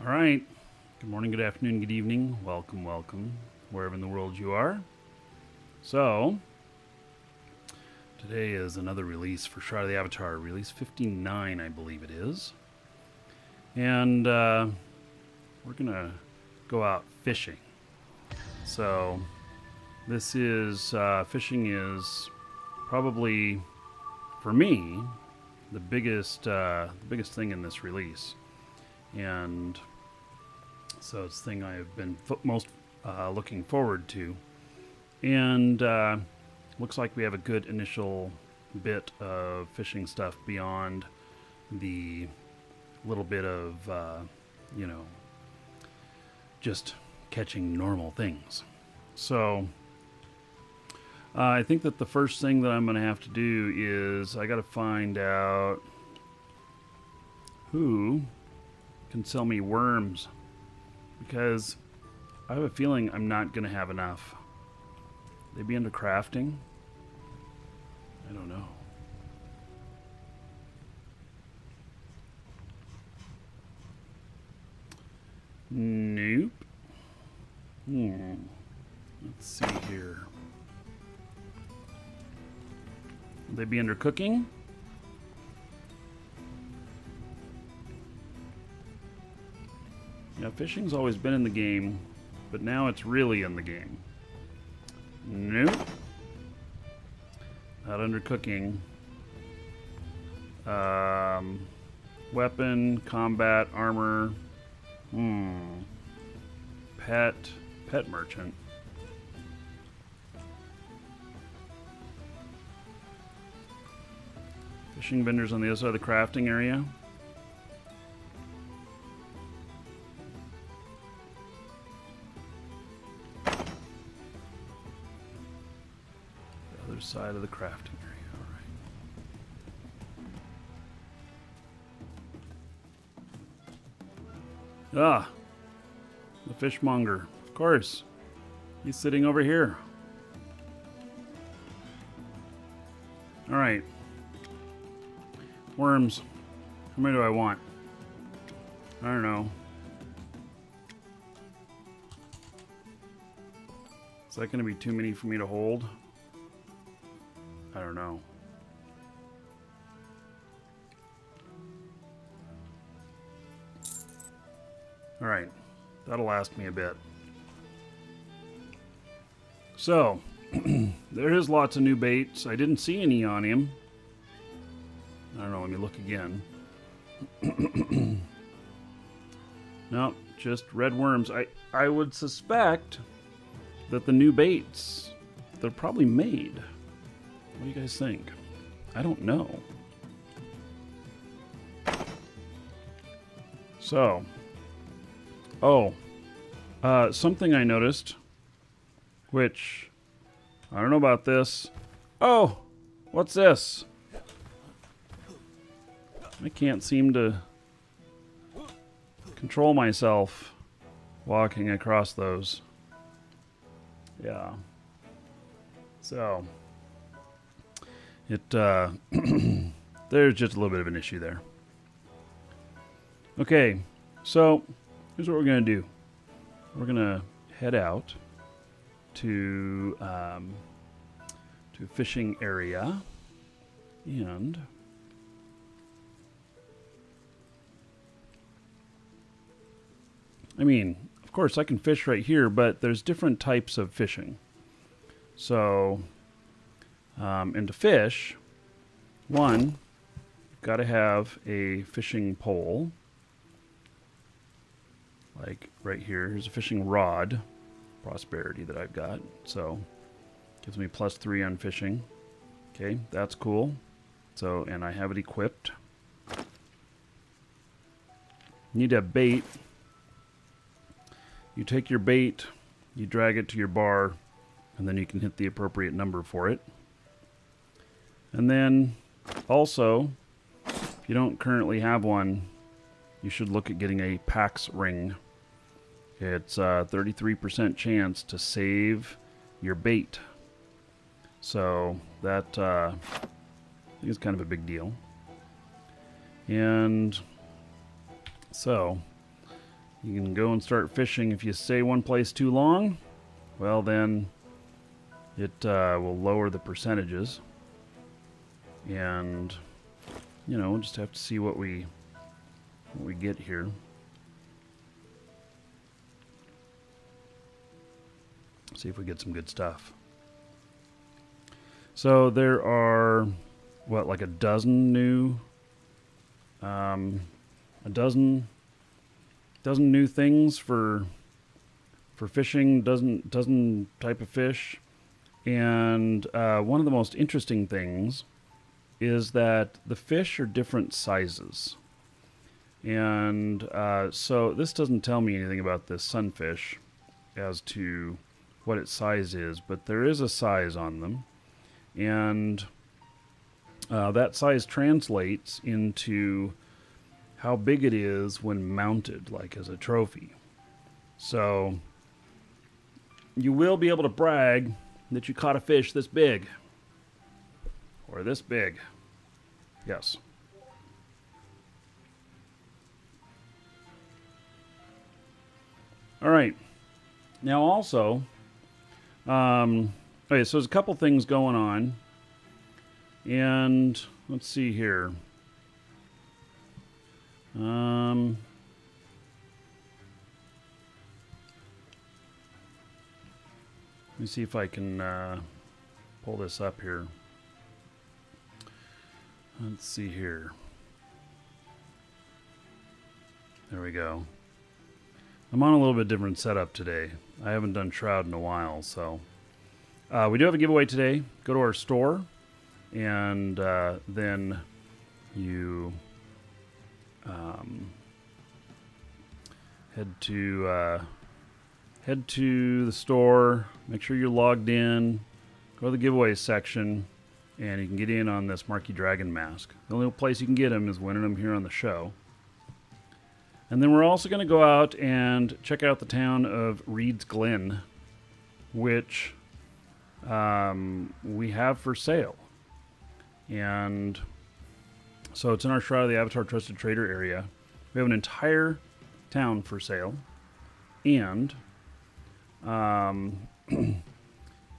All right. Good morning, good afternoon, good evening. Welcome, welcome, wherever in the world you are. So, today is another release for Shroud of the Avatar, release 59, I believe it is. And we're going to go out fishing. So, this is, fishing is probably, for me, the biggest thing in this release. And so it's the thing I've been most looking forward to. And looks like we have a good initial bit of fishing stuff beyond the little bit of, just catching normal things. So I think that the first thing that I'm going to have to do is I got to find out who can sell me worms, because I have a feeling I'm not going to have enough. They be into crafting? I don't know. Nope. Let's see here. Will they be under cooking? Yeah, fishing's always been in the game, but now it's really in the game. Nope. Not under cooking. Weapon, combat, armor. Pet merchant. Fishing vendors on the other side of the crafting area. The other side of the crafting area, alright. Ah! The fishmonger. Of course. He's sitting over here. Alright. Worms. How many do I want? I don't know. Is that going to be too many for me to hold? I don't know. Alright. That'll last me a bit. So, there is lots of new baits. I didn't see any on him. I don't know, let me look again. Nope, just red worms. I would suspect that the new baits, they're probably made. What do you guys think? I don't know. So, something I noticed, which, I don't know about this. Oh, what's this? I can't seem to control myself walking across those. Yeah. So, there's just a little bit of an issue there. Okay, so here's what we're going to do. We're going to head out to a fishing area, and I mean, of course I can fish right here, but there's different types of fishing. So, and to fish, one, you've got to have a fishing pole. Like right here, here's a fishing rod, prosperity that I've got. So, gives me +3 on fishing. Okay, that's cool. So, and I have it equipped. Need a bait. You take your bait, you drag it to your bar, and then you can hit the appropriate number for it. And then also, if you don't currently have one, you should look at getting a PAX ring. It's a 33% chance to save your bait. So that I think is kind of a big deal. And so You can go and start fishing. If you stay one place too long, well then it will lower the percentages. And, you know, we'll just have to see what we get here. See if we get some good stuff. So there are, what, like a dozen new, a dozen new things for fishing, dozen type of fish. And one of the most interesting things is that the fish are different sizes. And so this doesn't tell me anything about this sunfish as to what its size is, but there is a size on them. And that size translates into how big it is when mounted, like as a trophy. So you will be able to brag that you caught a fish this big. Or this big. Yes. All right. Now also, okay, so there's a couple things going on. And let's see here. Let me see if I can pull this up here. Let's see here. There we go. I'm on a little bit different setup today. I haven't done Shroud in a while, so we do have a giveaway today. Go to our store, and then you head to the store. Make sure you're logged in. Go to the giveaway section, and you can get in on this Markee Dragon Mask. The only place you can get them is winning them here on the show. And then we're also going to go out and check out the town of Reed's Glen, which we have for sale. And so it's in our Shroud of the Avatar Trusted Trader area. We have an entire town for sale. And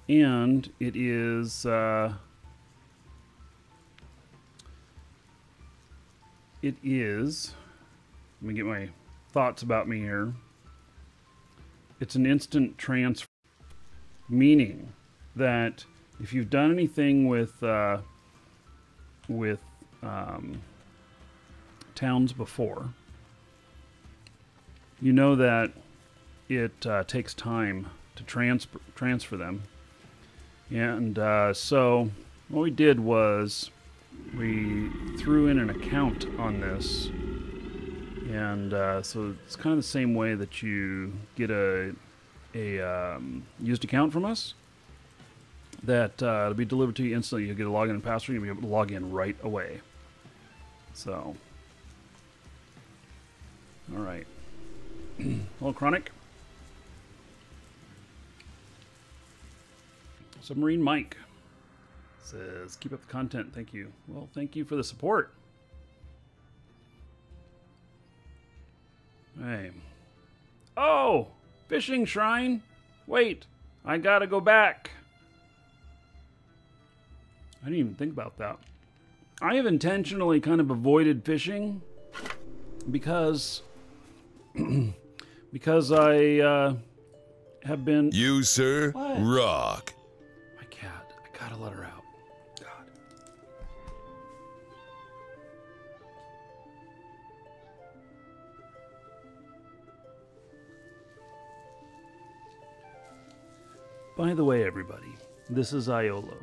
and it is let me get my thoughts about me here. It's an instant transfer, meaning that if you've done anything with towns before, you know that it takes time to transfer them. And so what we did was we threw in an account on this. And so it's kind of the same way that you get a used account from us. That it'll be delivered to you instantly. You'll get a login and password. You'll be able to log in right away. So, all right. Hello, Chronic. Submarine Mike says, "Keep up the content. Thank you." Well, thank you for the support. Hey. Oh! Fishing shrine? Wait, I gotta go back. I didn't even think about that. I have intentionally kind of avoided fishing because I have been... You, sir, what? rock. My cat. I gotta let her out. God. By the way, everybody, this is Iolo.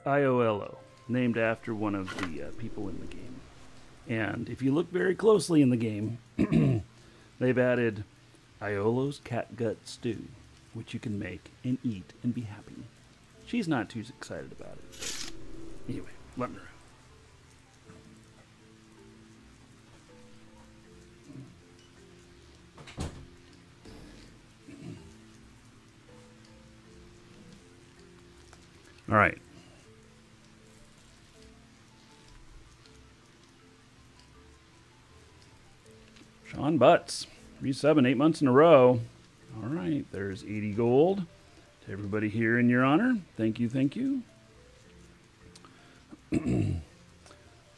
Iolo, named after one of the people in the game. And if you look very closely in the game, they've added Iolo's catgut stew, which you can make and eat and be happy. She's not too excited about it. Anyway, let her out. All right. Sean Butts. 3-7, 8 months in a row. All right, there's 80 gold to everybody here in your honor. Thank you, thank you. Yeah,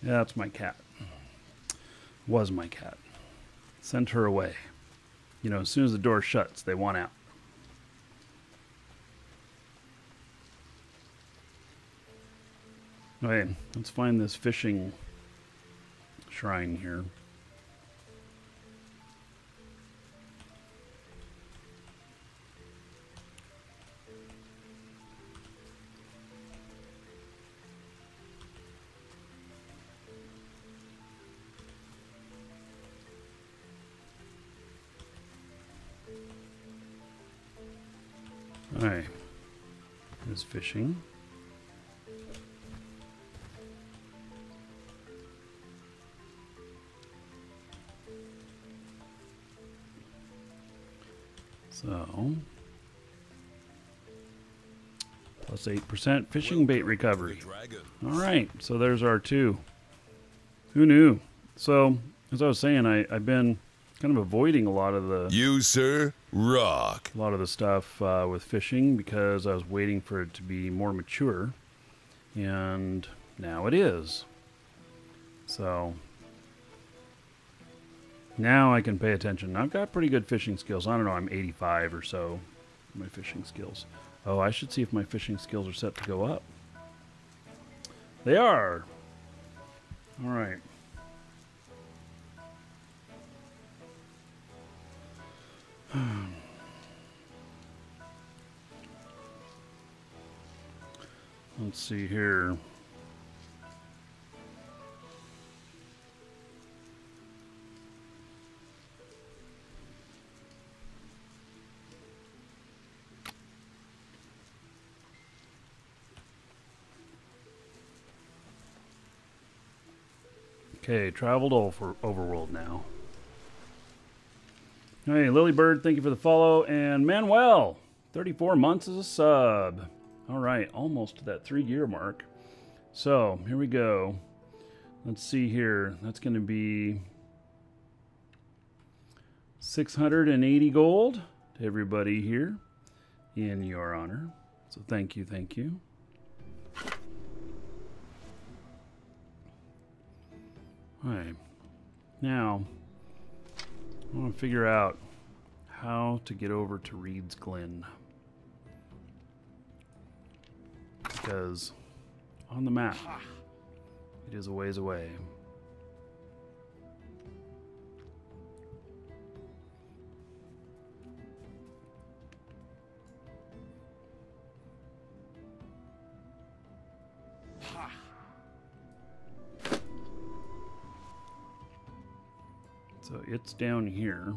that's my cat. Was my cat. Sent her away. You know, as soon as the door shuts, they want out. Okay, let's find this fishing shrine here. Alright, there's fishing. So, plus 8% fishing bait recovery. Alright, so there's our 2. Who knew? So, as I was saying, I've been kind of avoiding a lot of the... You, sir, rock. A lot of the stuff with fishing because I was waiting for it to be more mature. And now it is. So... now I can pay attention. I've got pretty good fishing skills. I don't know, I'm 85 or so, my fishing skills. Oh, I should see if my fishing skills are set to go up. They are. All right. Let's see here. Okay, traveled over overworld now. Hey, Lilybird, thank you for the follow. And Manuel, 34 months as a sub. All right, almost to that 3-year mark. So, here we go. Let's see here. That's going to be 680 gold to everybody here in your honor. So, thank you, thank you. All right, now I want to figure out how to get over to Reed's Glen, because on the map it is a ways away. So it's down here,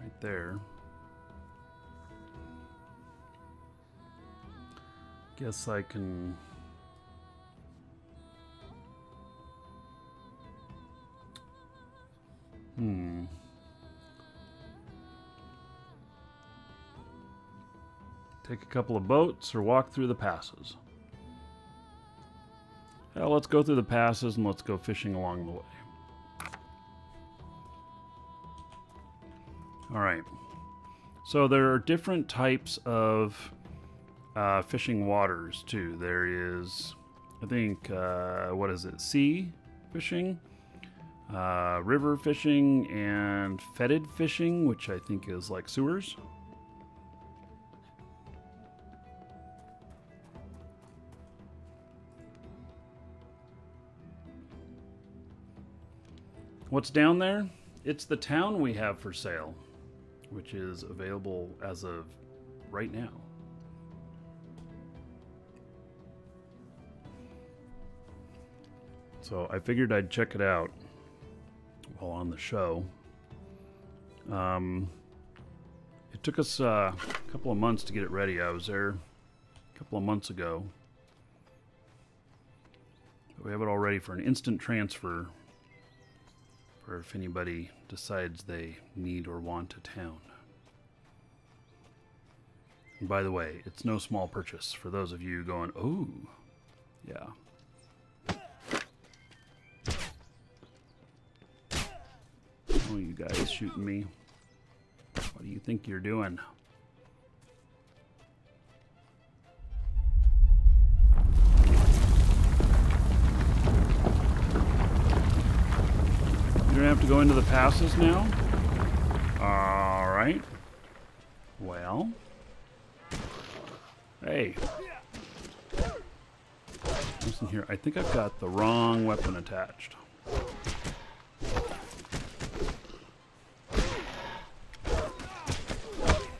right there. Guess I can take a couple of boats or walk through the passes. Well, let's go through the passes and let's go fishing along the way. All right. So there are different types of fishing waters too. There is, I think, what is it? Sea fishing, river fishing, and fetid fishing, which I think is like sewers. What's down there? It's the town we have for sale, which is available as of right now. So I figured I'd check it out while on the show. It took us a couple of months to get it ready. I was there a couple of months ago. But we have it all ready for an instant transfer, or if anybody decides they need or want a town. And by the way, it's no small purchase for those of you going, oh, yeah. Oh, you guys shooting me. What do you think you're doing? You don't have to go into the passes now? Alright. Well. Hey. Listen here. I think I've got the wrong weapon attached.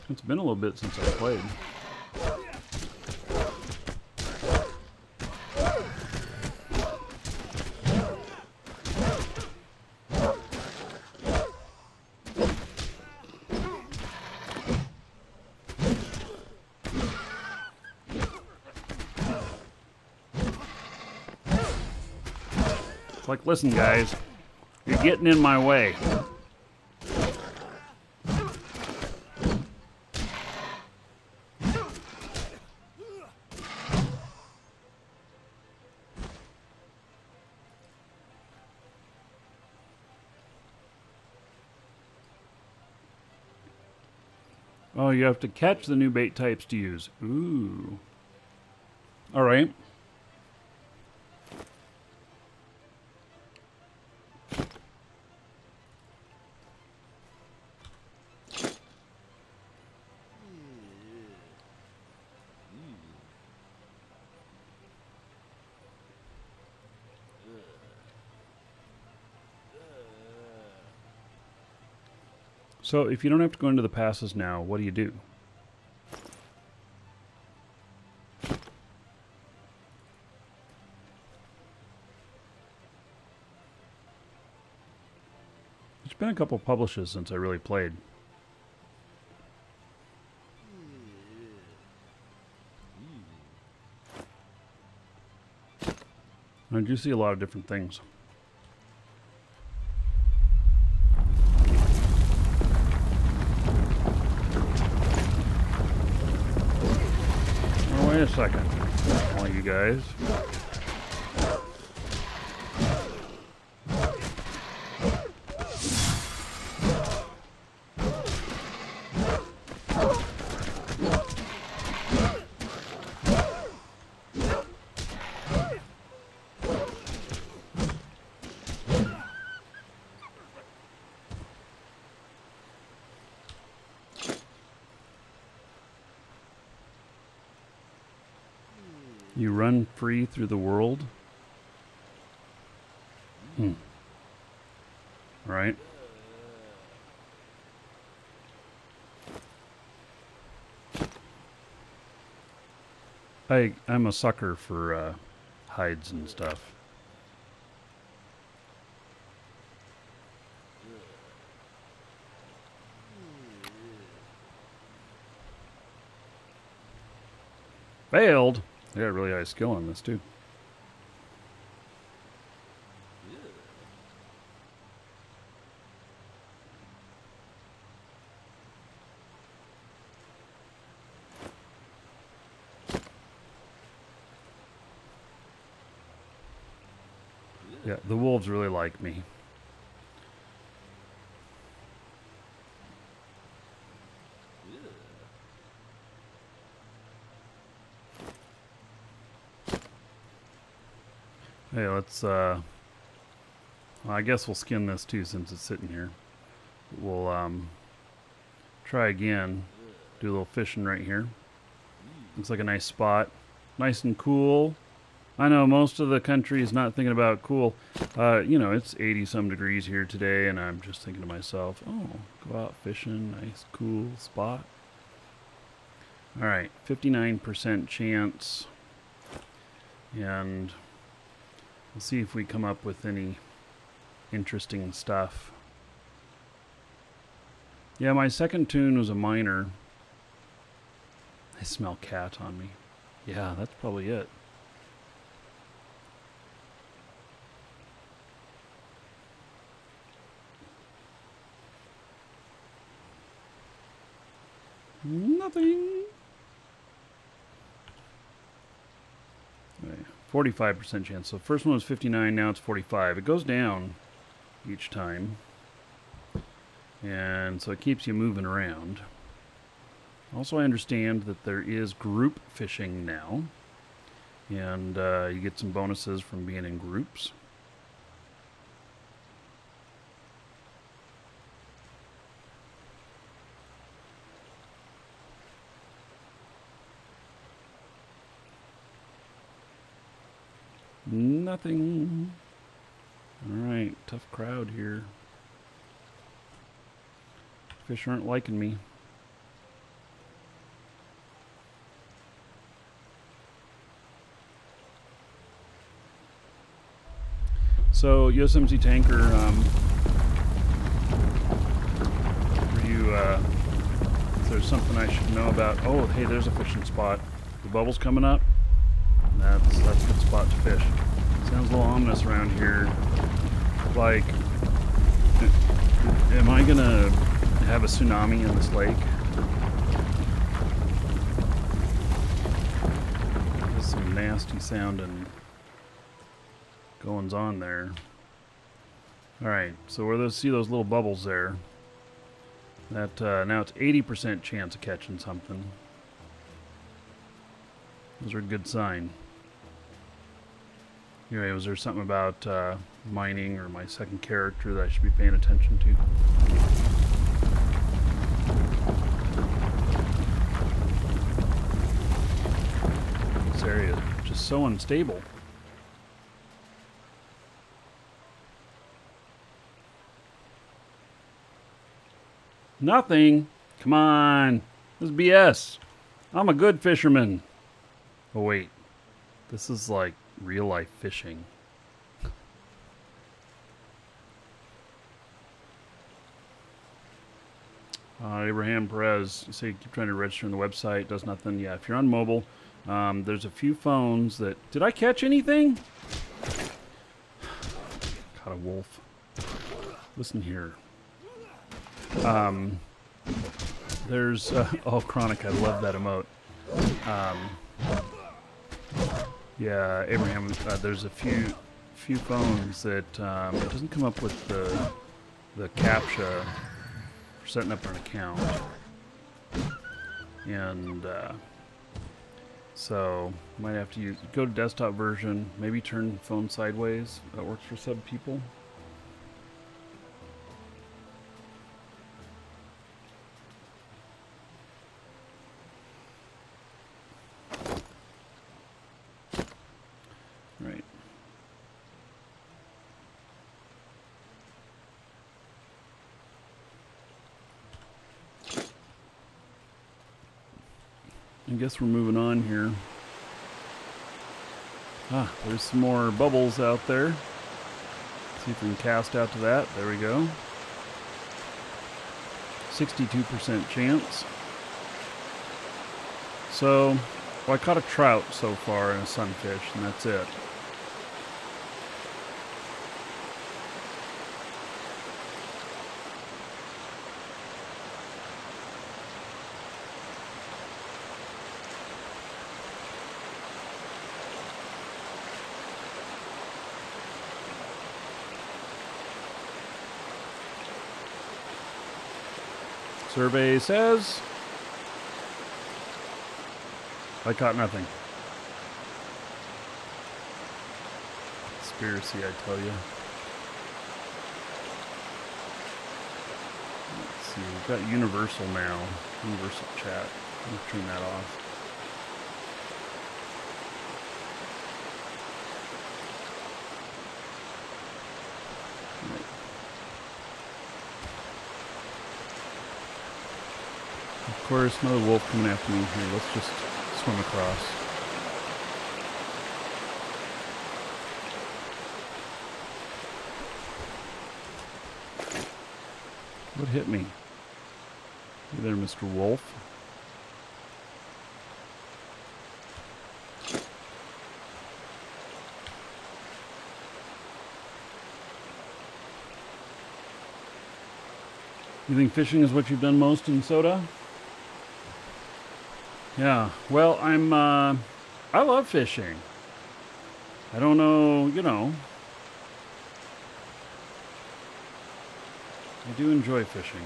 It's been a little bit since I played. It's like, listen, guys, you're getting in my way. Oh, you have to catch the new bait types to use. Ooh. All right. So if you don't have to go into the passes now, what do you do? It's been a couple publishes since I really played. I do see a lot of different things. Wait a second, all you guys. You run free through the world? Right. I'm a sucker for hides and stuff. Failed. I got really high skill on this too. Yeah, the wolves really like me. Hey, let's, well, I guess we'll skin this too since it's sitting here. We'll, try again. Do a little fishing right here. Looks like a nice spot. Nice and cool. I know most of the country is not thinking about cool. You know, it's 80-some degrees here today, and I'm just thinking to myself, oh, go out fishing, nice, cool spot. All right, 59% chance. And we'll see if we come up with any interesting stuff. Yeah, my second tune was a minor. I smell cat on me. Yeah, that's probably it. Nothing. 45% chance. So first one was 59, now it's 45. It goes down each time. And so it keeps you moving around. Also, I understand that there is group fishing now, and you get some bonuses from being in groups. Nothing. Alright, tough crowd here. Fish aren't liking me. So, USMC Tanker, are you, is there something I should know about? Oh, hey, there's a fishing spot. The bubble's coming up. That's a good spot to fish. Sounds a little ominous around here. Like, am I gonna have a tsunami in this lake? There's some nasty sounding goings on there. Alright, so where those, see those little bubbles there? That now it's 80% chance of catching something. Those are a good sign. Anyway, was there something about mining or my second character that I should be paying attention to? This area is just so unstable. Nothing. Come on. This is BS. I'm a good fisherman. Oh, wait. This is like real life fishing. Abraham Perez, you say you keep trying to register on the website, does nothing. Yeah, if you're on mobile, there's a few phones that... Did I catch anything? Caught a wolf. Listen here. There's... oh, Chronic, I love that emote. Yeah, Abraham, there's a few phones that it doesn't come up with the CAPTCHA for setting up an account. And so might have to go to desktop version, maybe turn phone sideways. That works for some people. Right. I guess we're moving on here. Ah, there's some more bubbles out there. See if we can cast out to that. There we go. 62% chance. So, well, I caught a trout so far and a sunfish, and that's it. Survey says I caught nothing. Conspiracy, I tell you. Let's see, we've got universal now. Universal chat. I'm gonna turn that off. Right. Of course, another wolf coming after me here. Let's just swim across. What hit me? You there, Mr. Wolf? You think fishing is what you've done most in SotA? Yeah, well, I love fishing. I don't know, you know. I do enjoy fishing.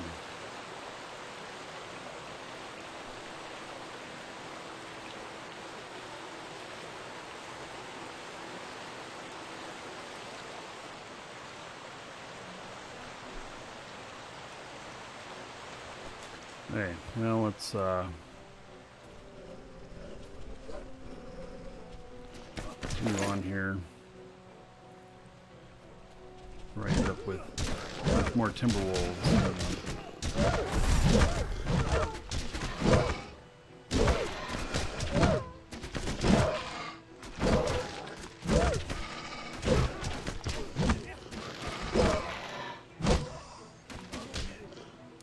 Hey, well, let's continue on here. Right up with more timber wolves.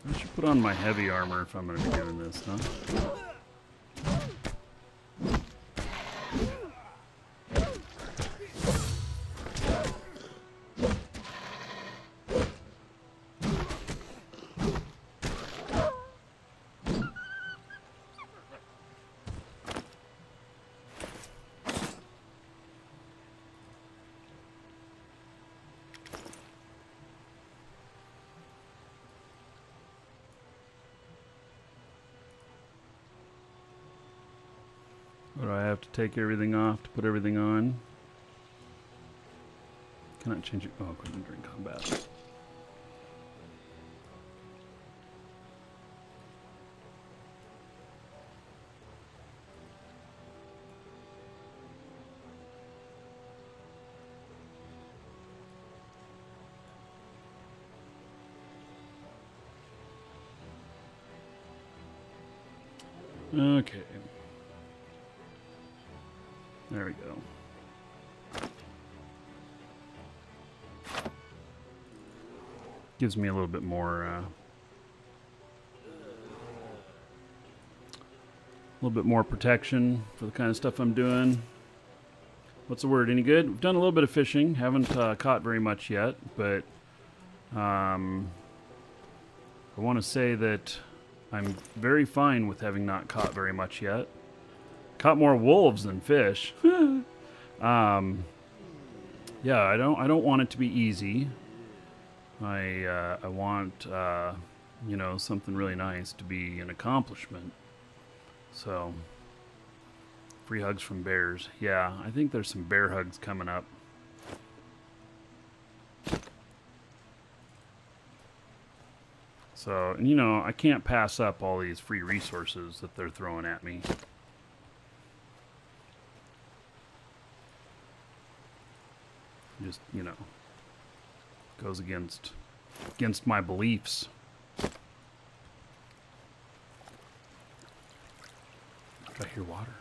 I should put on my heavy armor if I'm going to be doing this, huh? Or do I have to take everything off to put everything on? Cannot change it. Oh, equipment during combat. Okay. There we go. Gives me a little bit more protection for the kind of stuff I'm doing. What's the word? Any good? We've done a little bit of fishing. Haven't caught very much yet, but I want to say that I'm very fine with having not caught very much yet. Caught more wolves than fish. Yeah, I don't want it to be easy. I want you know, something really nice to be an accomplishment. So, free hugs from bears. Yeah, I think there's some bear hugs coming up. So, and you know, I can't pass up all these free resources that they're throwing at me. Just, you know, goes against my beliefs. I hear water.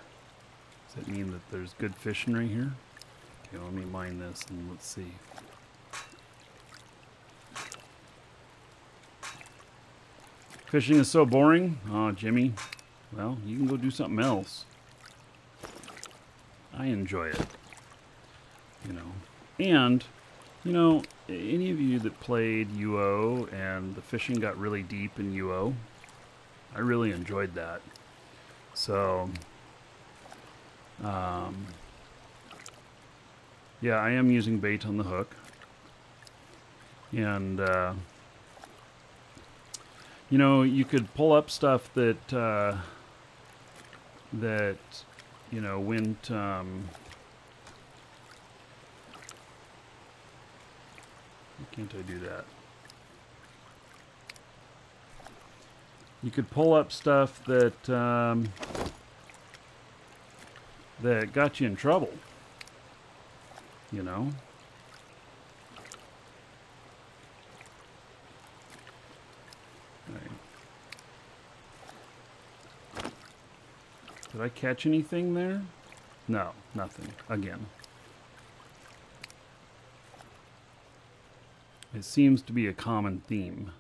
Does that mean that there's good fishing right here? Okay, let me mine this and let's see. Fishing is so boring. Oh, Jimmy. Well, you can go do something else. I enjoy it. You know. And, you know, any of you that played UO and the fishing got really deep in UO, I really enjoyed that. So, yeah, I am using bait on the hook. And, you know, you could pull up stuff that, you know, went, why can't I do that? You could pull up stuff that that got you in trouble, you know. Right. Did I catch anything there? No, nothing. Again. It seems to be a common theme.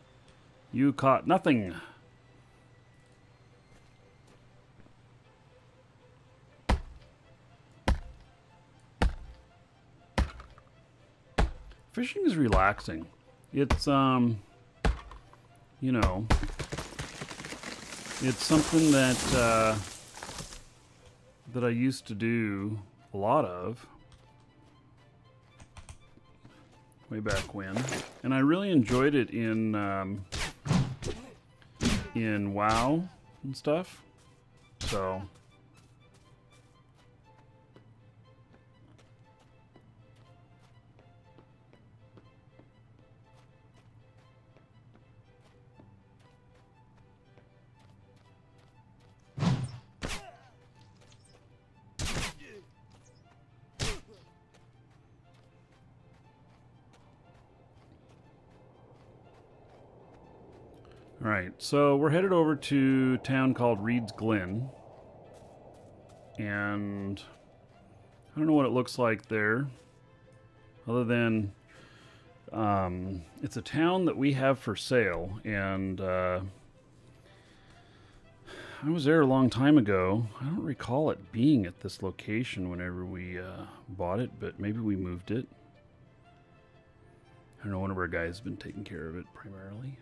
You caught nothing. Fishing is relaxing. It's, you know, it's something that, that I used to do a lot of way back when, and I really enjoyed it in WoW and stuff. So. Alright, so we're headed over to a town called Reed's Glen. And I don't know what it looks like there. Other than it's a town that we have for sale. And I was there a long time ago. I don't recall it being at this location whenever we bought it, but maybe we moved it. I don't know, one of our guys has been taking care of it primarily.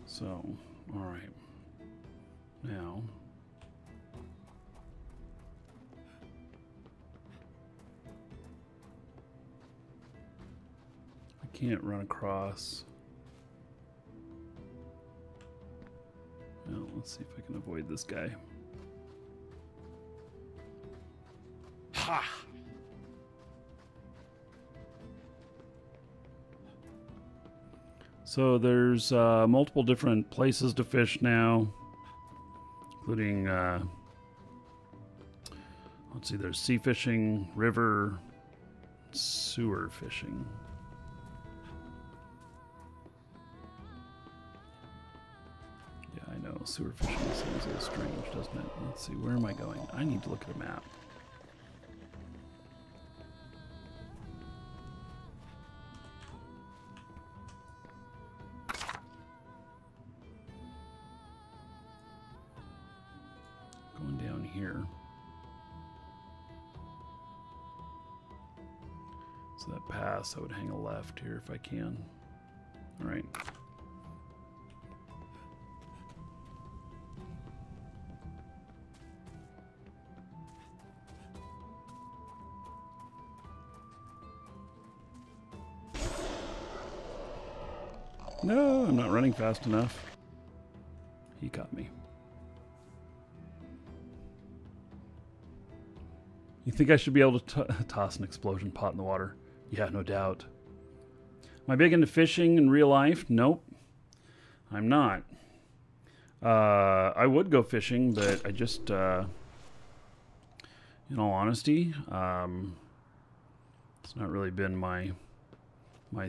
So, alright. Now, I can't run across. Well, let's see if I can avoid this guy. Ha! So there's multiple different places to fish now, including, let's see, there's sea fishing, river, sewer fishing. Yeah, I know, sewer fishing seems a little strange, doesn't it? Let's see, where am I going? I need to look at a map. Here. So that pass, I would hang a left here if I can. All right. No, I'm not running fast enough. He got me. You think I should be able to toss an explosion pot in the water? Yeah, no doubt. Am I big into fishing in real life? Nope. I'm not. I would go fishing, but I just, in all honesty, it's not really been my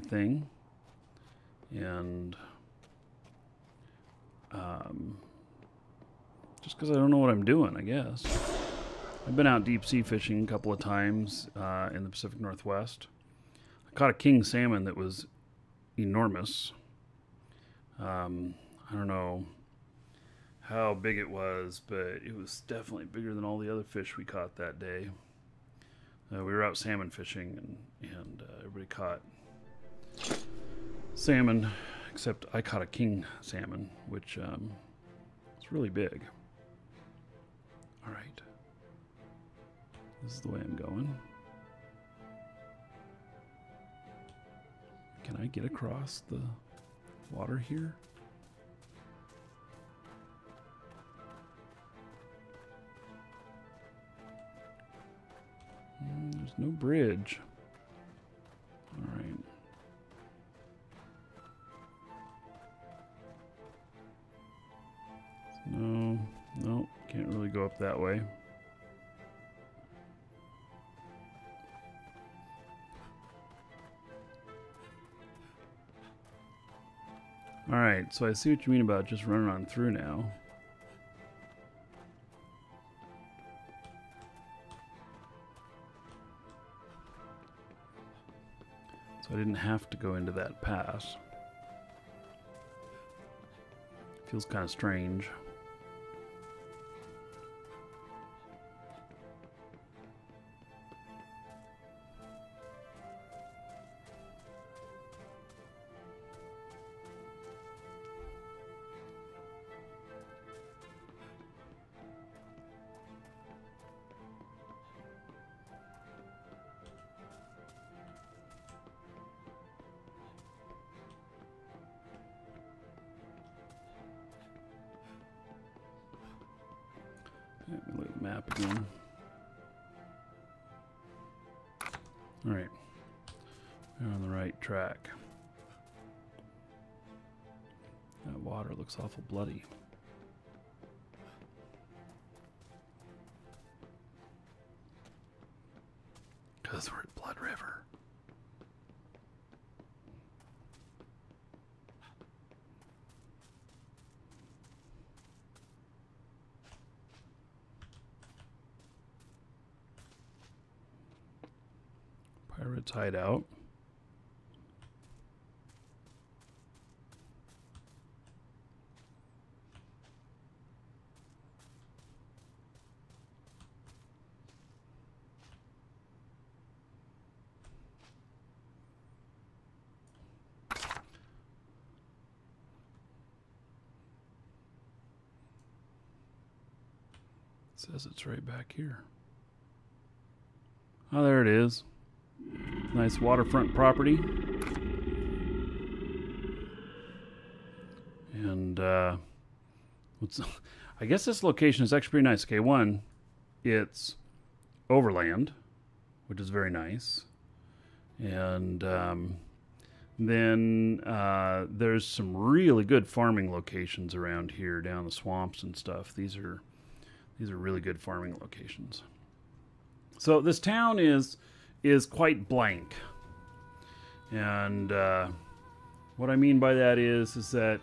thing. And just because I don't know what I'm doing, I guess. I've been out deep sea fishing a couple of times in the Pacific Northwest. I caught a king salmon that was enormous. I don't know how big it was, but it was definitely bigger than all the other fish we caught that day. We were out salmon fishing, and everybody caught salmon, except I caught a king salmon, which is really big. All right. This is the way I'm going. Can I get across the water here? There's no bridge. All right. No, can't really go up that way. Alright, so I see what you mean about just running on through now. So I didn't have to go into that pass. Feels kind of strange. map again. Alright. We're on the right track. That water looks awful bloody. Because we're at Blood River. Pirates hideout. Says it's right back here. Oh, there it is. Nice waterfront property. And I guess this location is actually pretty nice. Okay, one, it's overland, which is very nice. And then there's some really good farming locations around here down the swamps and stuff. These are really good farming locations. So this town is quite blank, and what I mean by that is that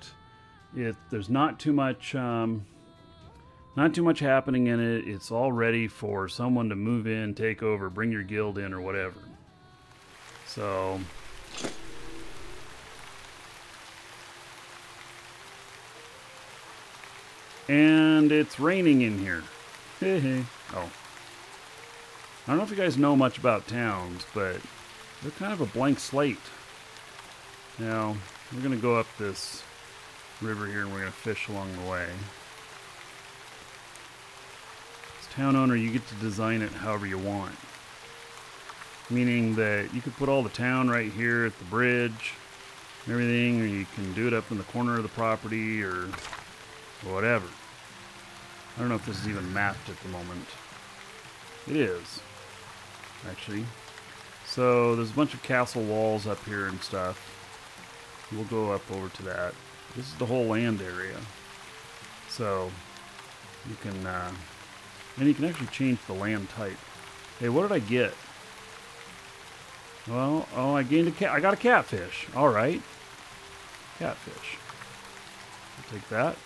there's not too much happening in it. It's all ready for someone to move in, take over, bring your guild in, or whatever. So. And it's raining in here. Oh. I don't know if you guys know much about towns, but they're kind of a blank slate. Now, we're going to go up this river here and we're going to fish along the way. As town owner, you get to design it however you want. Meaning that you could put all the town right here at the bridge and everything, or you can do it up in the corner of the property, or whatever. I don't know if this is even mapped at the moment. It is, actually. So there's a bunch of castle walls up here and stuff. We'll go up over to that. This is the whole land area. So you can, and you can actually change the land type. Hey, what did I get? Well, oh, I gained a cat. I got a catfish. All right, catfish. I'll take that.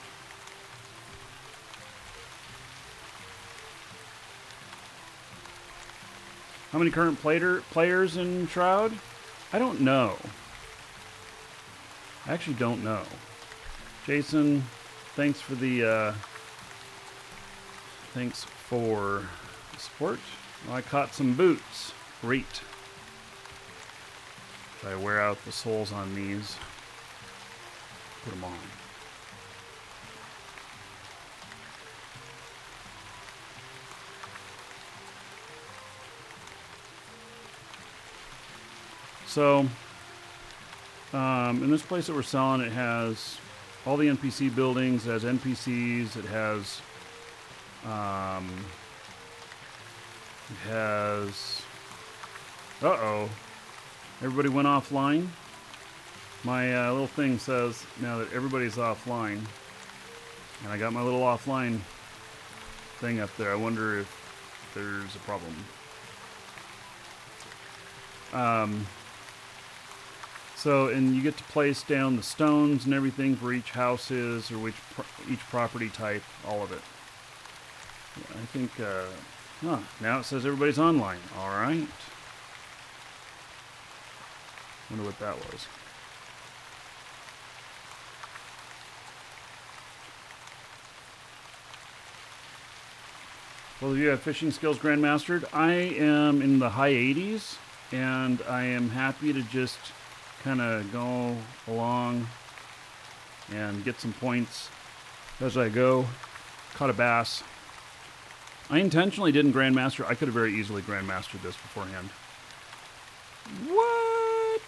How many current players in Shroud? I don't know. I actually don't know. Jason, thanks for the support. Well, I caught some boots. Great. If I wear out the soles on these, put them on. So, in this place that we're selling, it has all the NPC buildings, it has NPCs, it has, uh-oh, everybody went offline. My little thing says now that everybody's offline, and I got my little offline thing up there. I wonder if there's a problem. So, and you get to place down the stones and everything for each houses or each property type, all of it. Yeah, I think, now it says everybody's online. All right. Wonder what that was. Well, if you have fishing skills grandmastered, I am in the high 80s, and I am happy to just kind of go along and get some points as I go. Caught a bass. I intentionally didn't grandmaster. I could have very easily grandmastered this beforehand. What?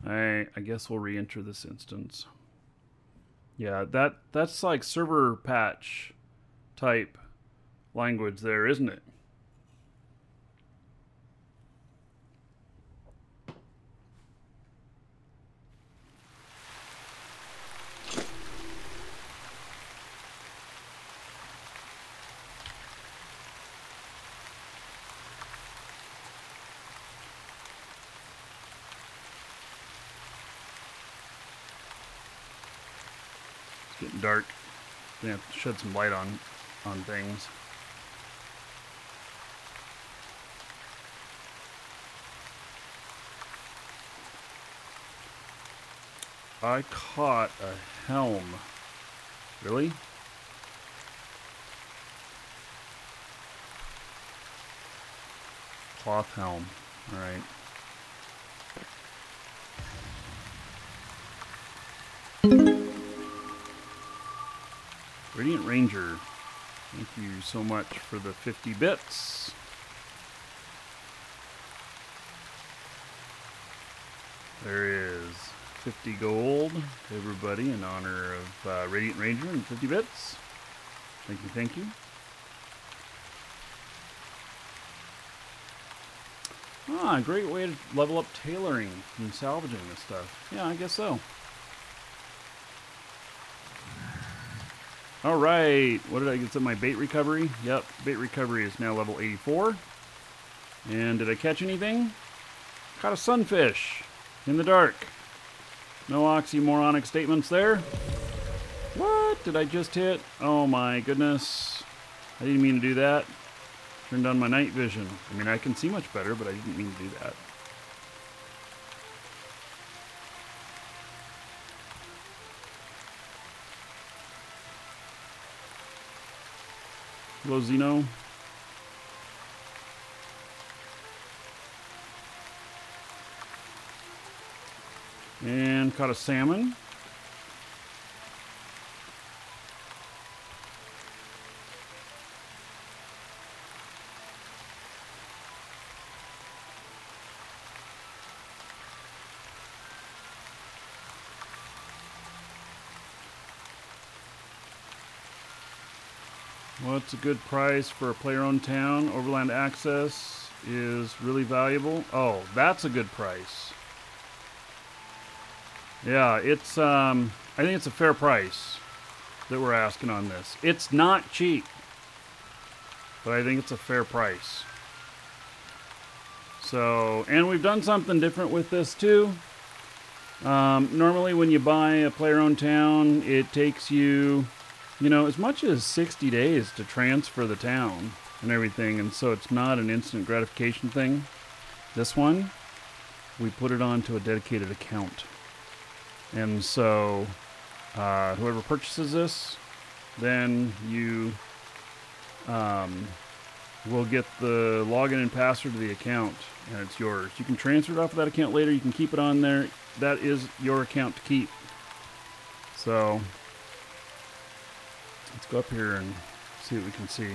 I guess we'll re-enter this instance. Yeah, that's like server patch type language there, isn't it? It's getting dark. Gonna have to shed some light on things. I caught a helm. Really? Cloth helm. Alright. Radiant Ranger. Thank you so much for the 50 bits. There is 50 gold to everybody in honor of Radiant Ranger and 50 bits. Thank you, thank you. Ah, great way to level up tailoring and salvaging this stuff. Yeah, I guess so. Alright, what did I get? My bait recovery? Yep, bait recovery is now level 84. And did I catch anything? Caught a sunfish in the dark. No oxymoronic statements there. What did I just hit? Oh my goodness. I didn't mean to do that. Turned on my night vision. I mean, I can see much better, but I didn't mean to do that. Hello, Zeno. And caught a salmon. What's a good price for a player-owned town? Overland access is really valuable. Oh, that's a good price. Yeah, it's I think it's a fair price that we're asking on this. It's not cheap, but I think it's a fair price. So, and we've done something different with this too. Normally when you buy a player-owned town, it takes you, you know, as much as 60 days to transfer the town and everything, and so it's not an instant gratification thing. This one, we put it onto a dedicated account. And so, whoever purchases this, then you will get the login and password to the account, and it's yours. You can transfer it off of that account later. You can keep it on there. That is your account to keep. So, let's go up here and see what we can see.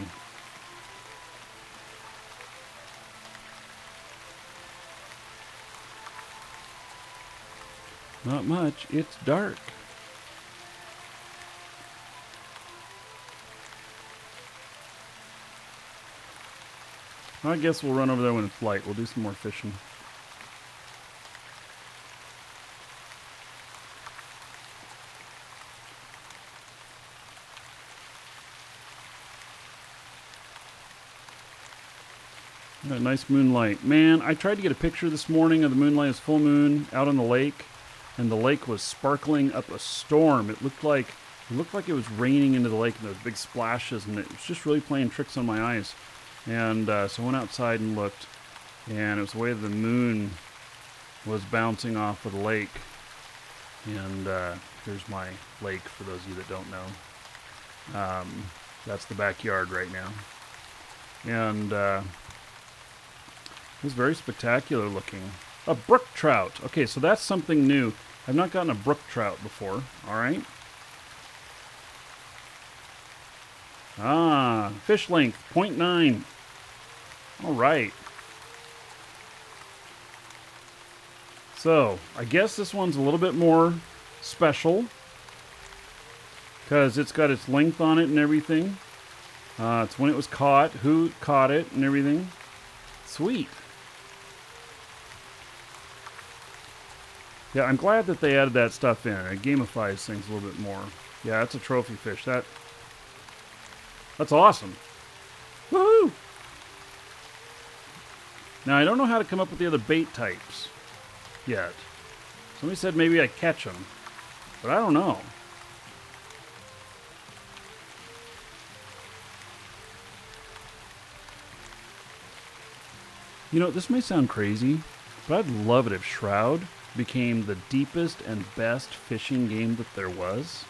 Not much. It's dark. I guess we'll run over there when it's light. We'll do some more fishing. Got a nice moonlight. Man, I tried to get a picture this morning of the moonlight. It's full moon out on the lake, and the lake was sparkling up a storm. It looked like it was raining into the lake, and there was big splashes, and it was just really playing tricks on my eyes. And so I went outside and looked, and it was the way the moon was bouncing off of the lake. And here's my lake for those of you that don't know. That's the backyard right now. And it was very spectacular looking. A brook trout. Okay, so that's something new. I've not gotten a brook trout before. All right. Ah, fish length, 0.9. All right. So, I guess this one's a little bit more special. because it's got its length on it and everything. It's when it was caught, who caught it and everything. Sweet. Yeah, I'm glad that they added that stuff in. It gamifies things a little bit more. Yeah, that's a trophy fish. That's awesome. Woohoo! Now, I don't know how to come up with the other bait types yet. Somebody said maybe I catch them, but I don't know. You know, this may sound crazy, but I'd love it if Shroud became the deepest and best fishing game that there was.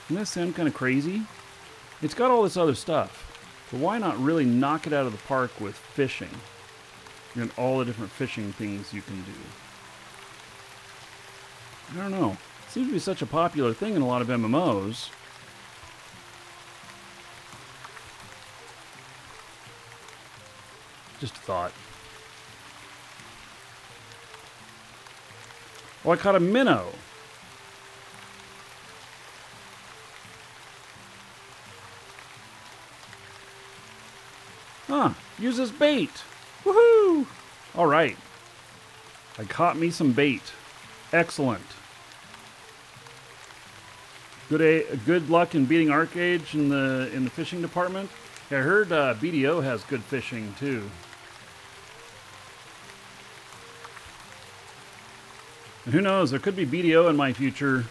Doesn't that sound kind of crazy? It's got all this other stuff, but why not really knock it out of the park with fishing and all the different fishing things you can do? I don't know. It seems to be such a popular thing in a lot of MMOs. Just a thought. Oh, I caught a minnow. Huh. Uses bait. Woohoo! All right. I caught me some bait. Excellent. Good luck in beating Arcade in the fishing department. I heard BDO has good fishing too. And who knows, there could be BDO in my future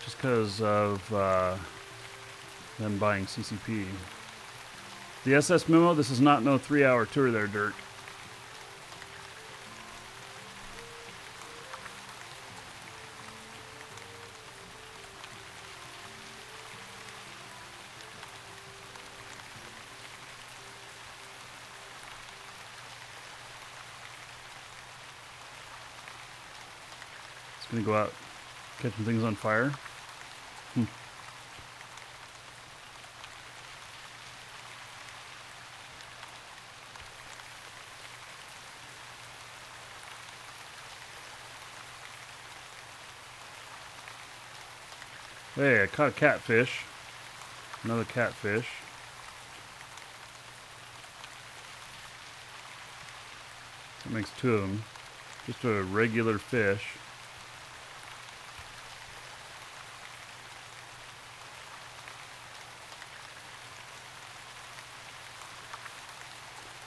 just because of them buying CCP. The SS Memo, this is not no 3-hour tour there, Dirk. Gonna go out catching things on fire. Hey, I caught a catfish. Another catfish. That makes 2 of them. Just a regular fish.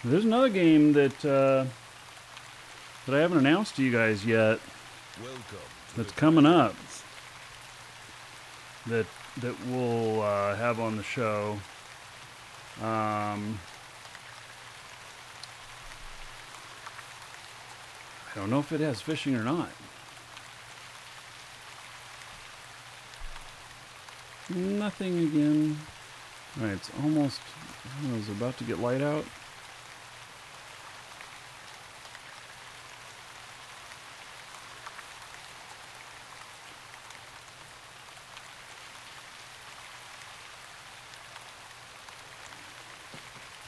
There's another game that I haven't announced to you guys yet. That's coming up. That we'll have on the show. I don't know if it has fishing or not. Nothing again. All right, it's almost. I was about to get light out.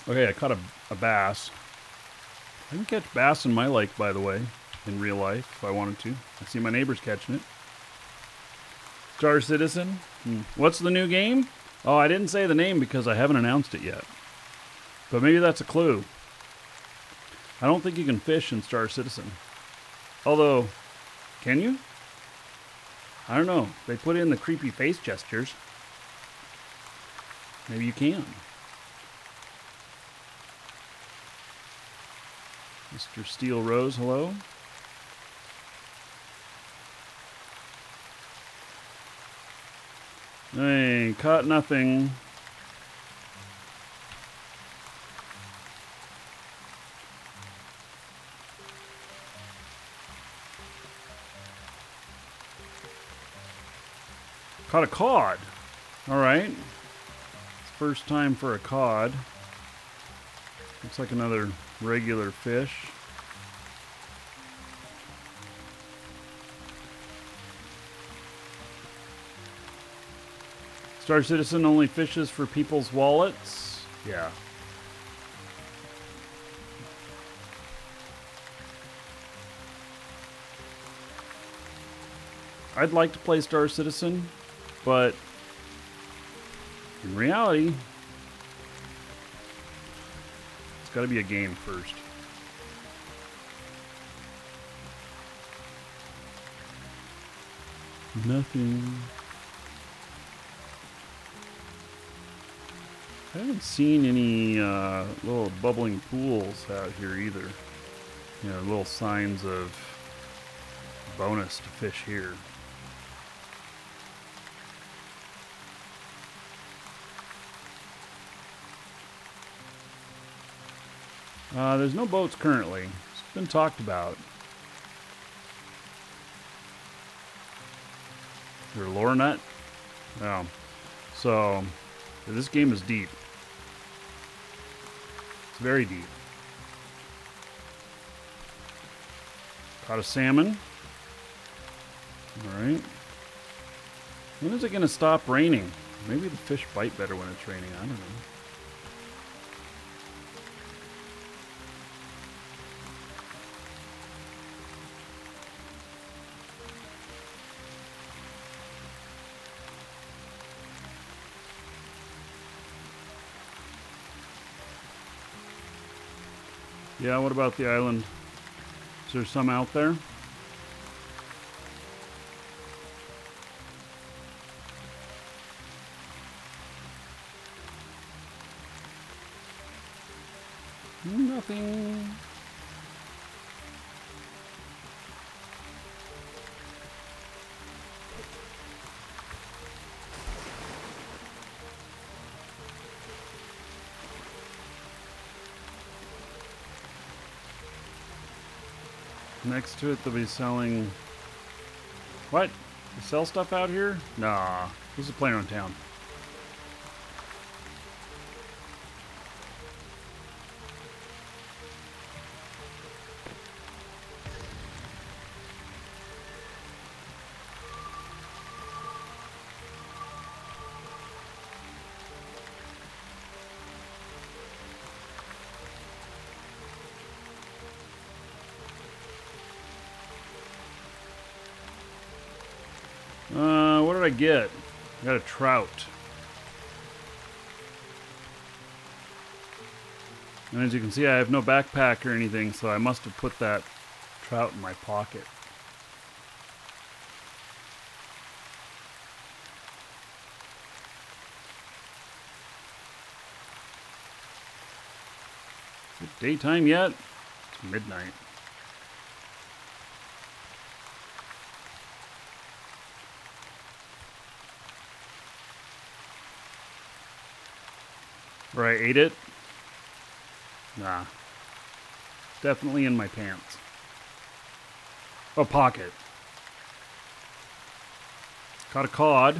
Okay, I caught a bass. I can catch bass in my lake, by the way, in real life, if I wanted to. I see my neighbors catching it. Star Citizen. What's the new game? Oh, I didn't say the name because I haven't announced it yet. But maybe that's a clue. I don't think you can fish in Star Citizen. Although, can you? I don't know. They put in the creepy face gestures. Maybe you can. Mr. Steel Rose, hello. Hey, caught nothing. Caught a cod. All right. First time for a cod. Looks like another regular fish. Star Citizen only fishes for people's wallets. Yeah. I'd like to play Star Citizen, but in reality, it's got to be a game first. Nothing. I haven't seen any little bubbling pools out here either. You know, little signs of bonus to fish here. There's no boats currently. It's been talked about. Is there a lure nut? Oh. So, this game is deep. It's very deep. Caught a salmon. Alright. When is it going to stop raining? Maybe the fish bite better when it's raining. I don't know. Yeah, what about the island? Is there some out there? Nothing. Next to it, they'll be selling... What? They sell stuff out here? Nah. This is Player in Town. What did I get? I got a trout. And as you can see, I have no backpack or anything, so I must have put that trout in my pocket. Is it daytime yet? It's midnight. Where I ate it? Nah. Definitely in my pants. Oh, pocket. Caught a cod.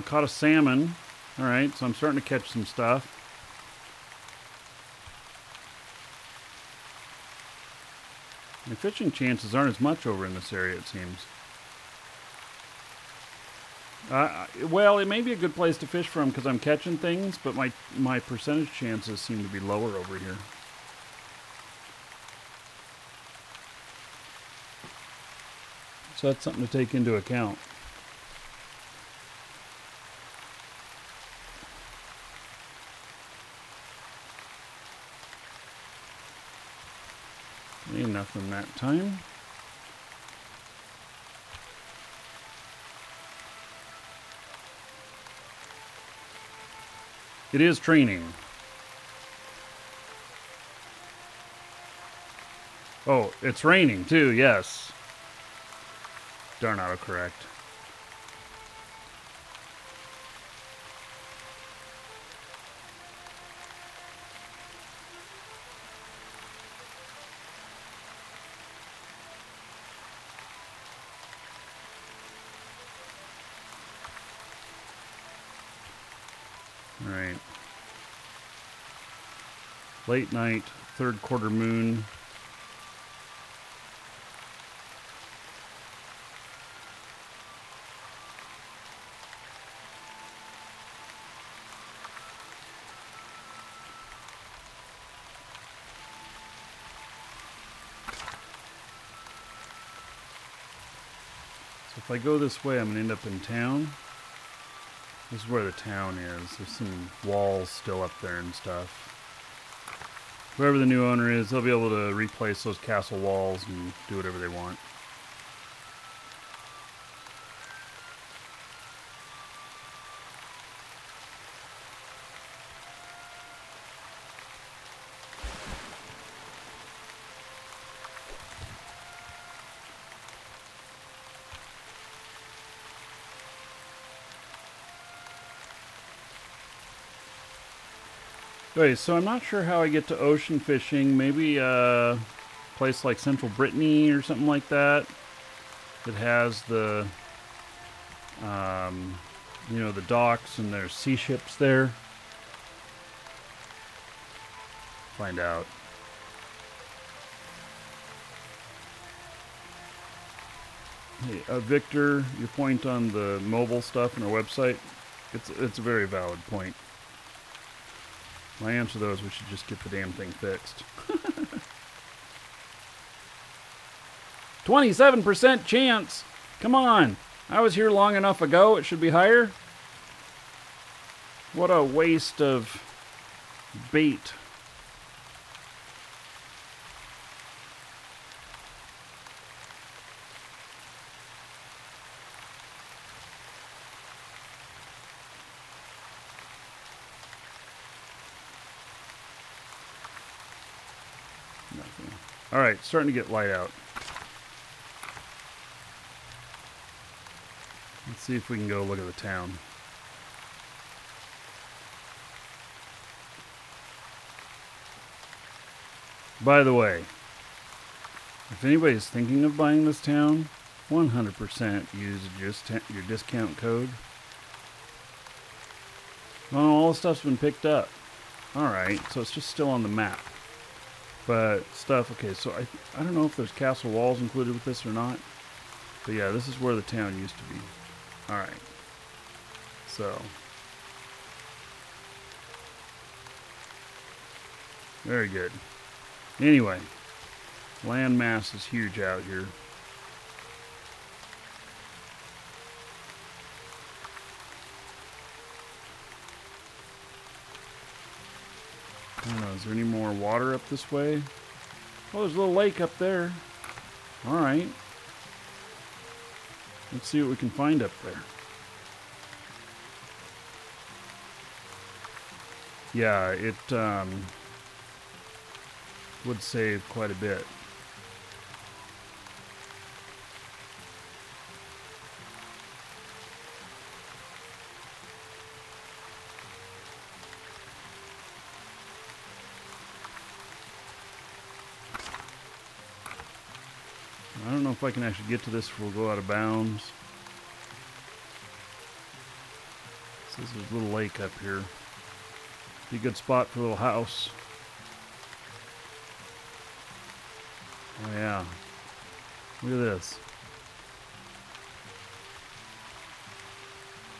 Caught a salmon. Alright, so I'm starting to catch some stuff. My fishing chances aren't as much over in this area, it seems. Well, it may be a good place to fish from because I'm catching things, but my percentage chances seem to be lower over here. So that's something to take into account. Nothing that time. It is training. Oh, it's raining too, yes. Darn autocorrect. Alright. Late night, third quarter moon. if I go this way, I'm going to end up in town. This is where the town is. There's some walls still up there and stuff. Whoever the new owner is, they'll be able to replace those castle walls and do whatever they want. Okay, so I'm not sure how I get to ocean fishing. Maybe a place like Central Brittany or something like that. It has the, you know, the docks and there's sea ships there. Find out. Hey, Victor, your point on the mobile stuff on our website, it's a very valid point. My answer though is we should just get the damn thing fixed. 27% chance! Come on! I was here long enough ago, it should be higher. What a waste of bait. Alright, starting to get light out. Let's see if we can go look at the town. By the way, if anybody's thinking of buying this town, 100% use your discount code. Well, all the stuff's been picked up. Alright, so it's just still on the map. But stuff, okay, so I don't know if there's castle walls included with this or not. But yeah, this is where the town used to be. Alright. So. Very good. Anyway. Land mass is huge out here. I don't know, is there any more water up this way? Oh, there's a little lake up there. Alright. Let's see what we can find up there. Yeah, it would save quite a bit. I don't know if I can actually get to this if we'll go out of bounds. This is a little lake up here. Be a good spot for a little house. Oh yeah. Look at this.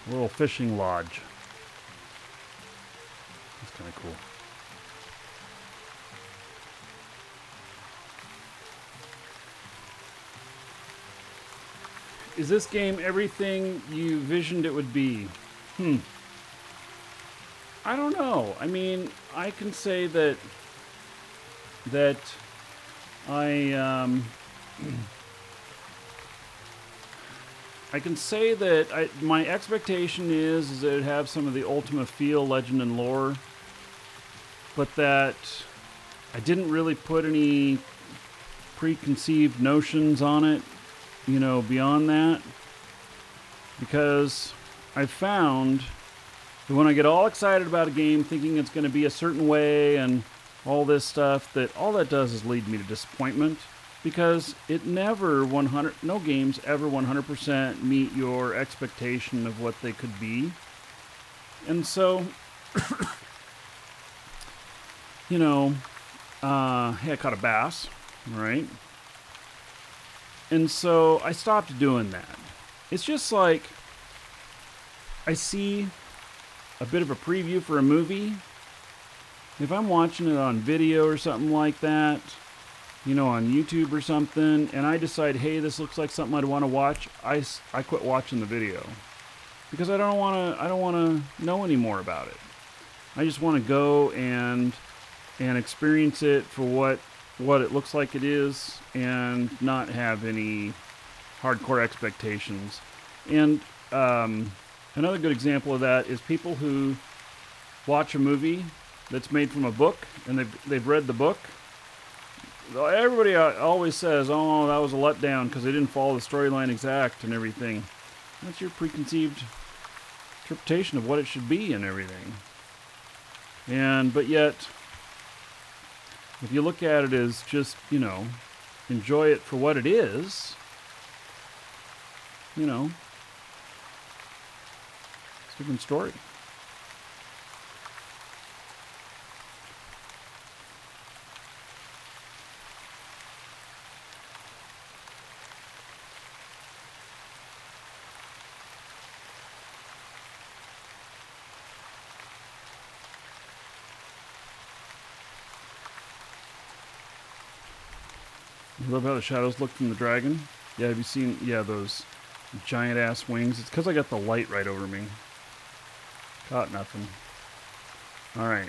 A little fishing lodge. That's kind of cool. Is this game everything you visioned it would be? I don't know. I mean, I can say that I can say that my expectation is that it have some of the Ultima feel, legend, and lore, but that I didn't really put any preconceived notions on it, you know, beyond that, because I found that when I get all excited about a game thinking it's going to be a certain way and all this stuff, that all that does is lead me to disappointment, because it never no games ever 100% meet your expectation of what they could be. And so you know, hey, I caught a bass, right? And so I stopped doing that. It's just like I see a bit of a preview for a movie. If I'm watching it on video or something like that, you know, on YouTube or something, and I decide, hey, this looks like something I'd want to watch, I quit watching the video because I don't want to know any more about it. I just want to go and experience it for what it looks like it is, and not have any hardcore expectations. And another good example of that is people who watch a movie that's made from a book, and they've read the book. Everybody always says, oh, that was a letdown because they didn't follow the storyline exact and everything. That's your preconceived interpretation of what it should be and everything. But yet, if you look at it as just, you know, enjoy it for what it is, you know, it's a different story. I love how the shadows look from the dragon. Yeah, have you seen, those giant ass wings? It's because I got the light right over me. Caught nothing. Alright.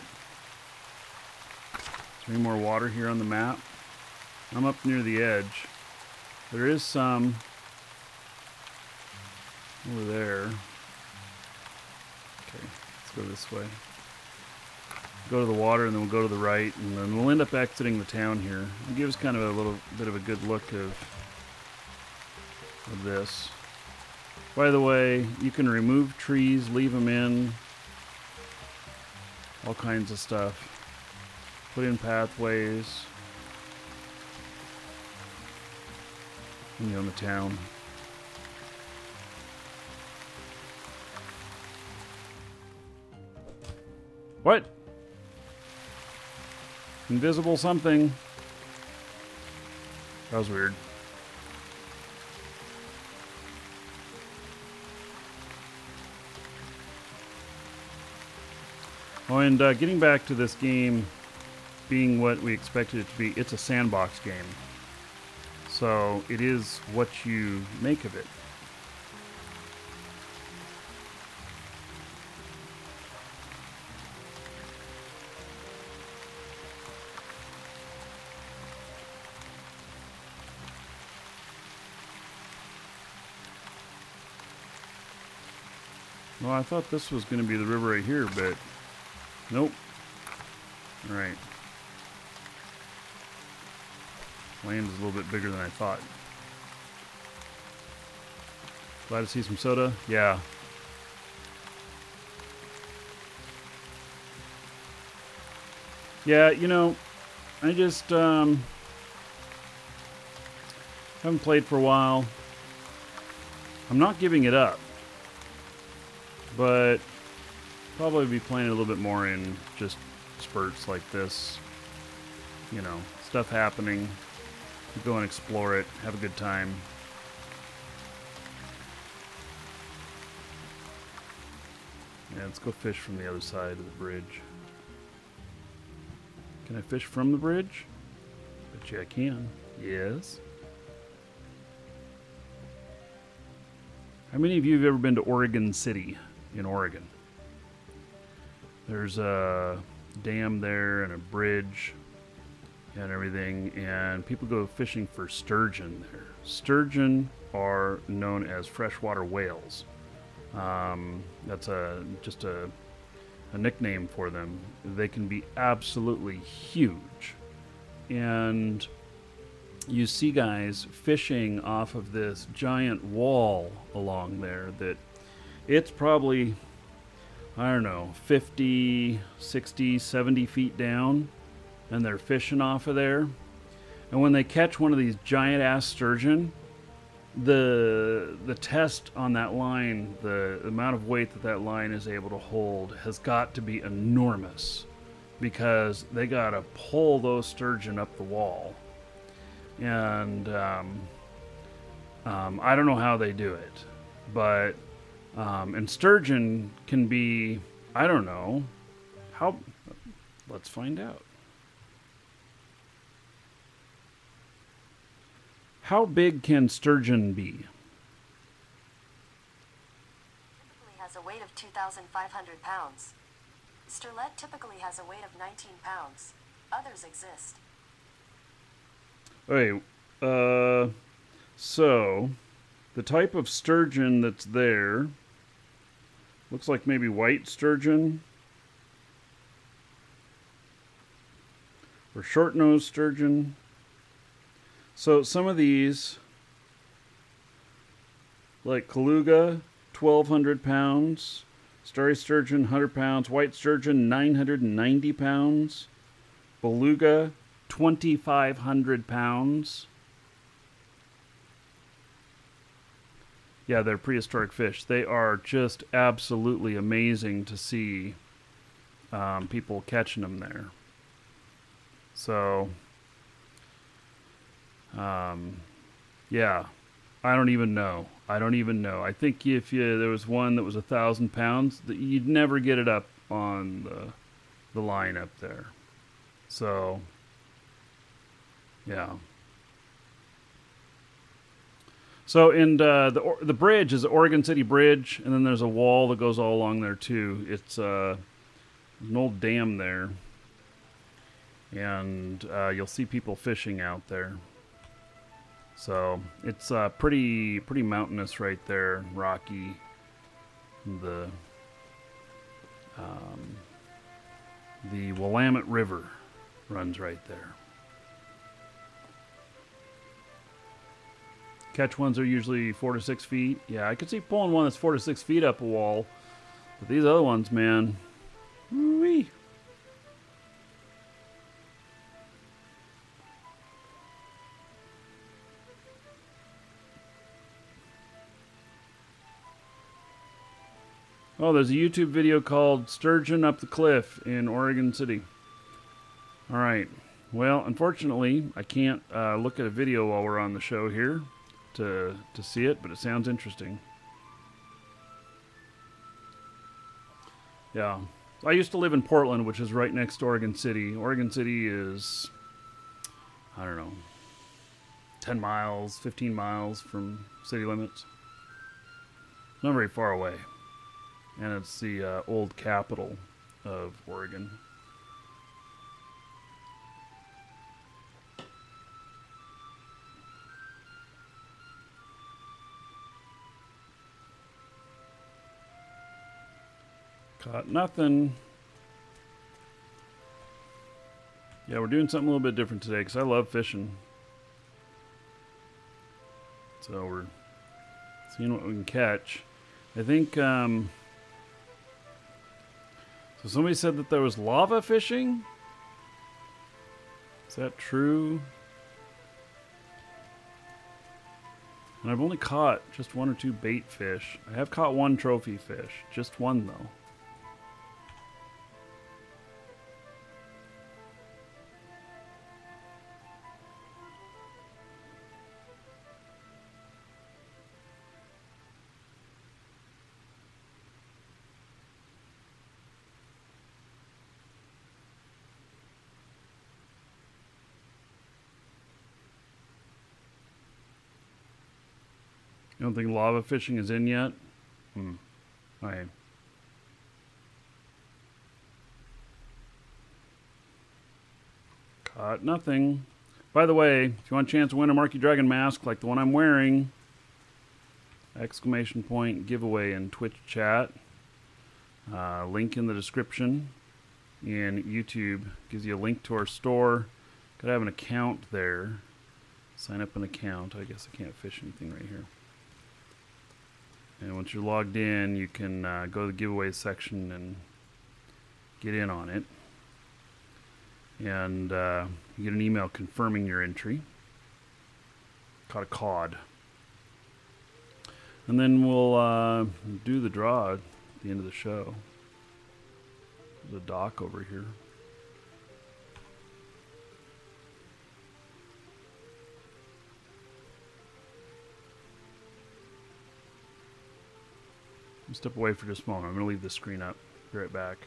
3 more water here on the map. I'm up near the edge. There is some over there. Okay, let's go this way. Go to the water, and then we'll go to the right, and then we'll end up exiting the town here. It gives kind of a little bit of a good look of this. By the way, you can remove trees, leave them in, all kinds of stuff. Put in pathways. And you own the town. What? Invisible something. That was weird. Oh, and getting back to this game being what we expected it to be, it's a sandbox game. So it is what you make of it. Well, I thought this was going to be the river right here, but nope. All right. Land is a little bit bigger than I thought. Glad to see some SotA. Yeah. Yeah, you know, I just haven't played for a while. I'm not giving it up, but probably be playing a little bit more in just spurts like this. You know, stuff happening. Go and explore it. Have a good time. Yeah, let's go fish from the other side of the bridge. Can I fish from the bridge? Bet you I can. Yes. How many of you have ever been to Oregon City in Oregon? There's a dam there and a bridge and everything, and people go fishing for sturgeon there. Sturgeon are known as freshwater whales. That's just a nickname for them. They can be absolutely huge, and you see guys fishing off of this giant wall along there that it's probably, I don't know, 50, 60, 70 feet down, and they're fishing off of there. And when they catch one of these giant ass sturgeon, the test on that line, the amount of weight that line is able to hold has got to be enormous, because they got to pull those sturgeon up the wall. And I don't know how they do it, but and sturgeon can be, I don't know how. Let's find out. how big can sturgeon be? Typically has a weight of 2,500 pounds. Sterlet typically has a weight of 19 pounds. Others exist. Okay, so the type of sturgeon that's there looks like maybe white sturgeon or short-nosed sturgeon. So some of these, like Kaluga, 1,200 pounds, starry sturgeon, 100 pounds, white sturgeon, 990 pounds, beluga, 2,500 pounds. Yeah, they're prehistoric fish. They are just absolutely amazing to see people catching them there. So, yeah, I don't even know. I think if there was one that was 1,000 pounds, that you'd never get it up on the line up there. So, yeah. So, and the bridge is the Oregon City Bridge, and then there's a wall that goes all along there too. It's an old dam there, and you'll see people fishing out there. So it's pretty mountainous right there, rocky. The Willamette River runs right there. Catch ones are usually 4 to 6 feet. Yeah, I could see pulling one that's 4 to 6 feet up a wall, but these other ones, man, woo-wee. Oh, there's a YouTube video called Sturgeon Up the Cliff in Oregon City. All right. Well, unfortunately, I can't look at a video while we're on the show here to see it, but it sounds interesting. Yeah. I used to live in Portland, which is right next to Oregon City. Oregon City is, I don't know, 10 miles, 15 miles from city limits. It's not very far away. And it's the old capital of Oregon. Caught nothing. Yeah, we're doing something a little bit different today because I love fishing. So we're seeing what we can catch. I think, so somebody said that there was lava fishing? Is that true? And I've only caught just 1 or 2 bait fish. I have caught 1 trophy fish. Just 1 though. You don't think lava fishing is in yet? Okay. Caught nothing. By the way, if you want a chance to win a Markee Dragon mask like the one I'm wearing, exclamation point giveaway in Twitch chat. Link in the description. And YouTube gives you a link to our store. Gotta have an account there. Sign up an account. I guess I can't fish anything right here. And once you're logged in, you can go to the giveaway section and get in on it. And you get an email confirming your entry. Caught a cod. And then we'll do the draw at the end of the show. There's a dock over here. Step away for just a moment. I'm going to leave the screen up. Be right back.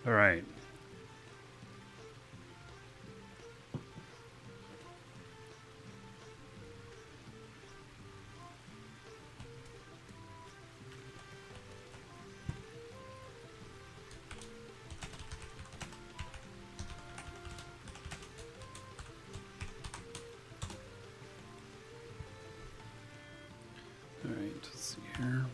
All right. All right, let's see here.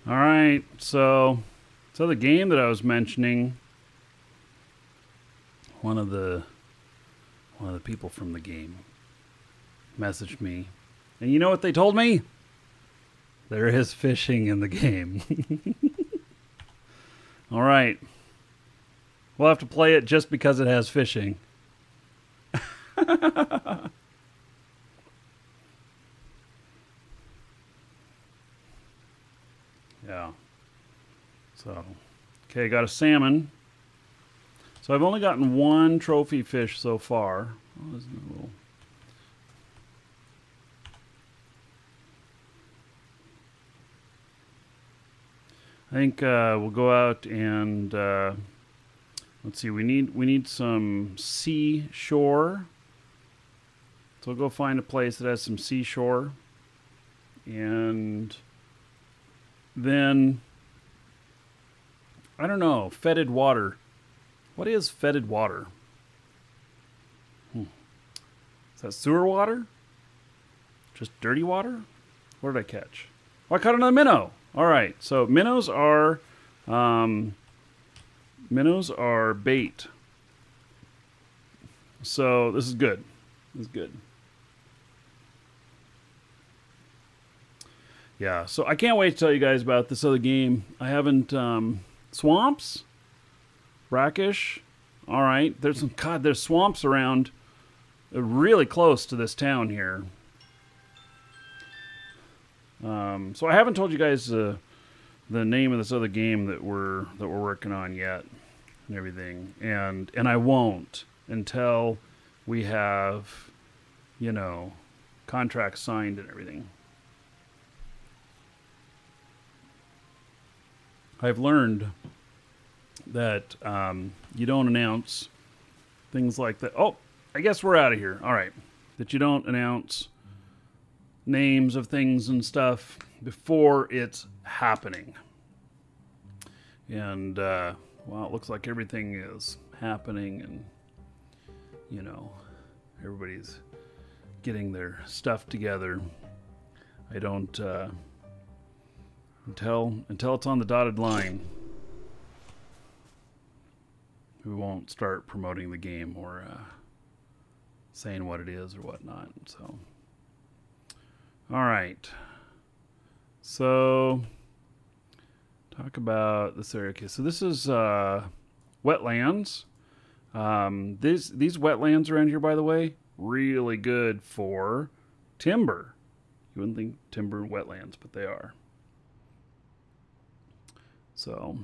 All right, so the game that I was mentioning, one of the people from the game messaged me, and you know what they told me? There is fishing in the game. All right, we'll have to play it just because it has fishing. Yeah. So, okay, got a salmon. So I've only gotten one trophy fish so far. Oh, isn't it a little... I think we'll go out and let's see. We need some seashore. So we'll go find a place that has some seashore, and then I don't know, fetid water. What is fetid water? Is that sewer water? Just dirty water? What did I catch? Oh, I caught another minnow. All right, so minnows are bait. So this is good. This is good. Yeah, so I can't wait to tell you guys about this other game. I haven't swamps, brackish. All right, there's swamps around, really close to this town here. So I haven't told you guys the name of this other game that we're working on yet, and everything, and I won't until we have, you know, contracts signed and everything. I've learned that you don't announce things like that. Oh, I guess we're out of here. All right. That you don't announce names of things and stuff before it's happening. And, well, it looks like everything is happening, and, you know, everybody's getting their stuff together. I don't... Until it's on the dotted line, we won't start promoting the game or saying what it is or whatnot. So, all right. So, talk about this area. Okay, so this is wetlands. These wetlands around here, by the way, really good for timber. You wouldn't think timber and wetlands, but they are. So,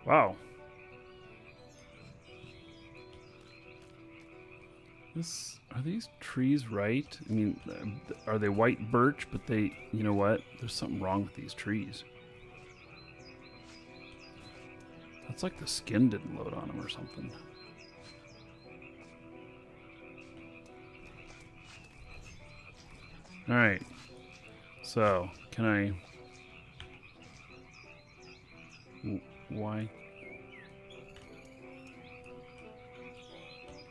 wow. Are these trees right? I mean, are they white birch? But they, you know what? There's something wrong with these trees. It's like the skin didn't load on them or something. All right. So, can I... Why?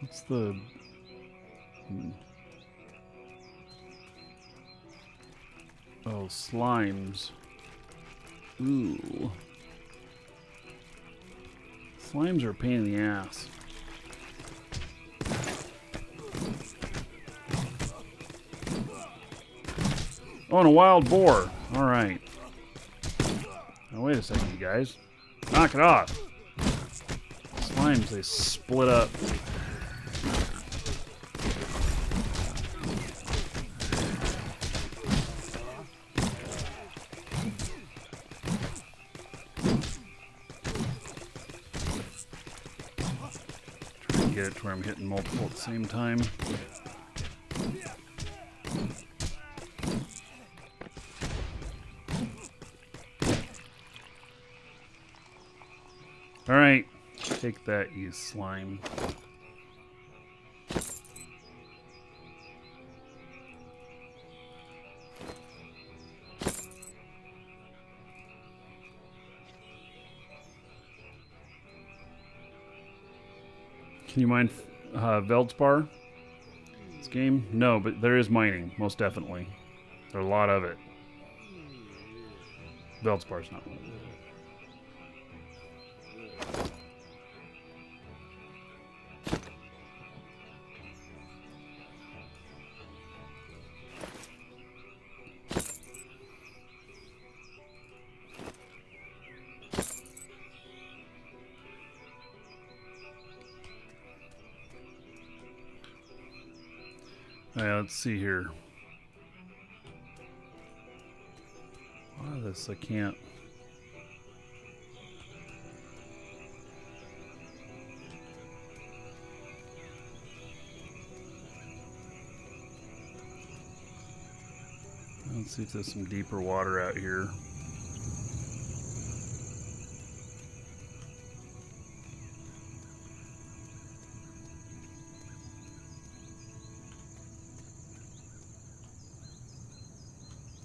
What's the... Oh, slimes. Ooh. Slimes are a pain in the ass. Oh, and a wild boar. All right. Now, wait a second, you guys. Knock it off. Slimes, they split up. Trying to get it to where I'm hitting multiple at the same time. All right, take that, you slime. Can you mine Veldspar? This game? No, but there is mining, most definitely. There's a lot of it. Veldspar's not one. Let's see here. A lot of this I can't. Let's see if there's some deeper water out here.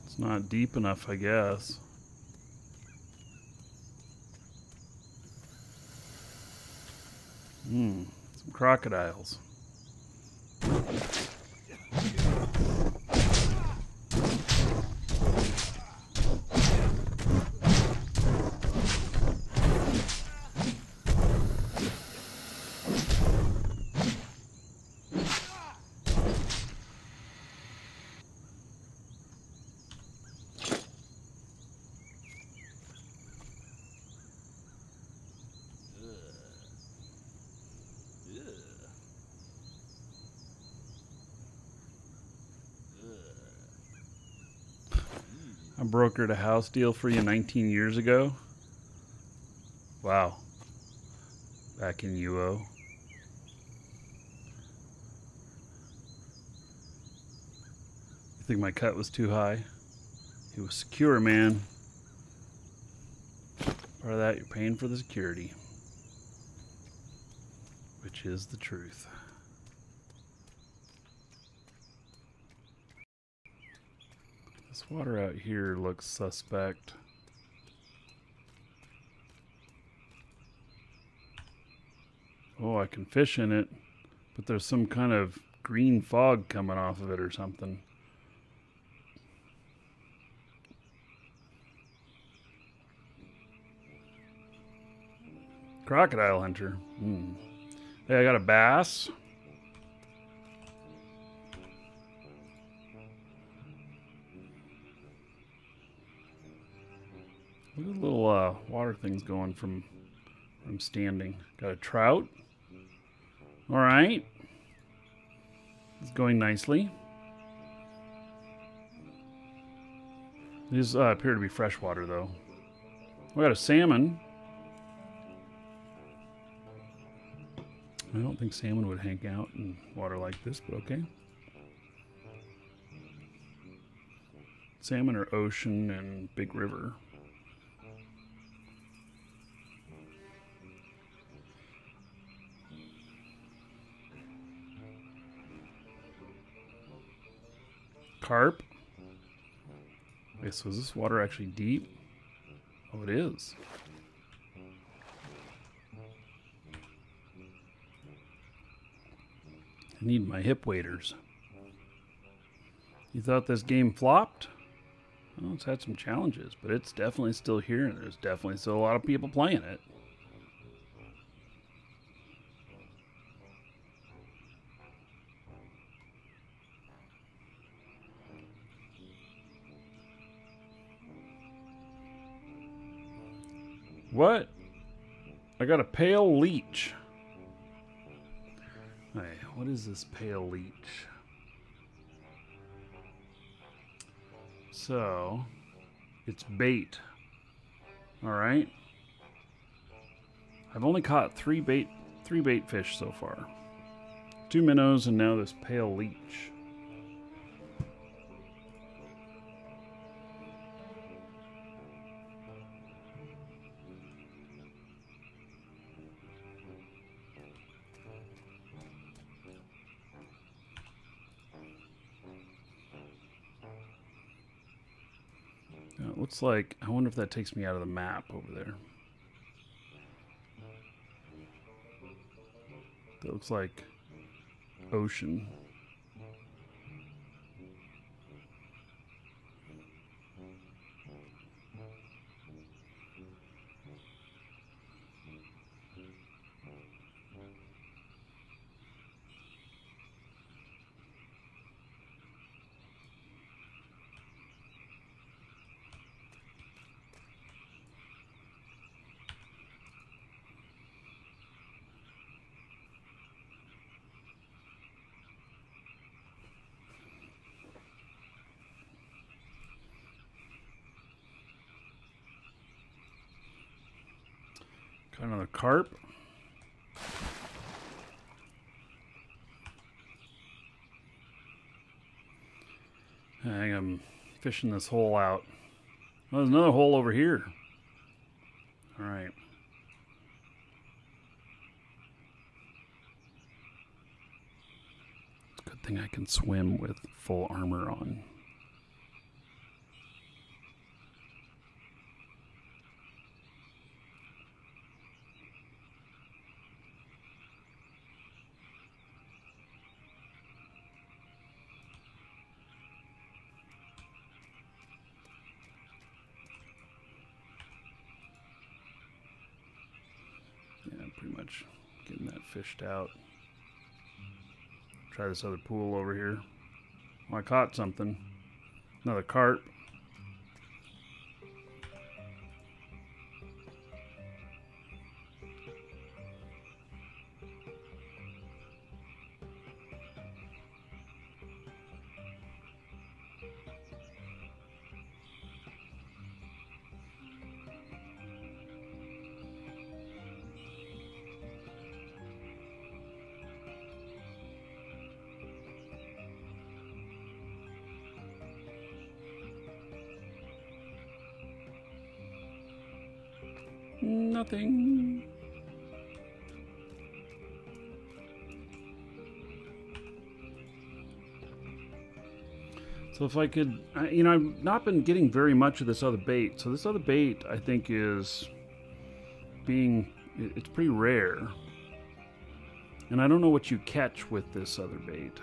It's not deep enough, I guess. Some crocodiles. I brokered a house deal for you 19 years ago. Wow. Back in UO. You think my cut was too high? It was secure, man. Part of that, you're paying for the security. Which is the truth. This water out here looks suspect. Oh, I can fish in it, but there's some kind of green fog coming off of it or something. Crocodile hunter. Hey, I got a bass. Look at the little water things going from where I'm standing. Got a trout. All right. It's going nicely. These appear to be freshwater, though. We got a salmon. I don't think salmon would hang out in water like this, but okay. Salmon are ocean and big river. Carp. Okay, so is this water actually deep? Oh, it is. I need my hip waders. You thought this game flopped? Well, it's had some challenges, but it's definitely still here, and there's definitely still a lot of people playing it. What? I got a pale leech. Hey, what is this pale leech? So, it's bait. Alright. I've only caught three bait fish so far. 2 minnows and now this pale leech. It looks like, I wonder if that takes me out of the map over there. That looks like ocean. Got another carp. I think I'm fishing this hole out. Oh, there's another hole over here. All right. It's a good thing I can swim with full armor on. Yeah, pretty much getting that fished out. Try this other pool over here. Oh, I caught something. Another carp. Nothing. So if I could, you know, I've not been getting very much of this other bait. So this other bait, I think, is it's pretty rare. And I don't know what you catch with this other bait.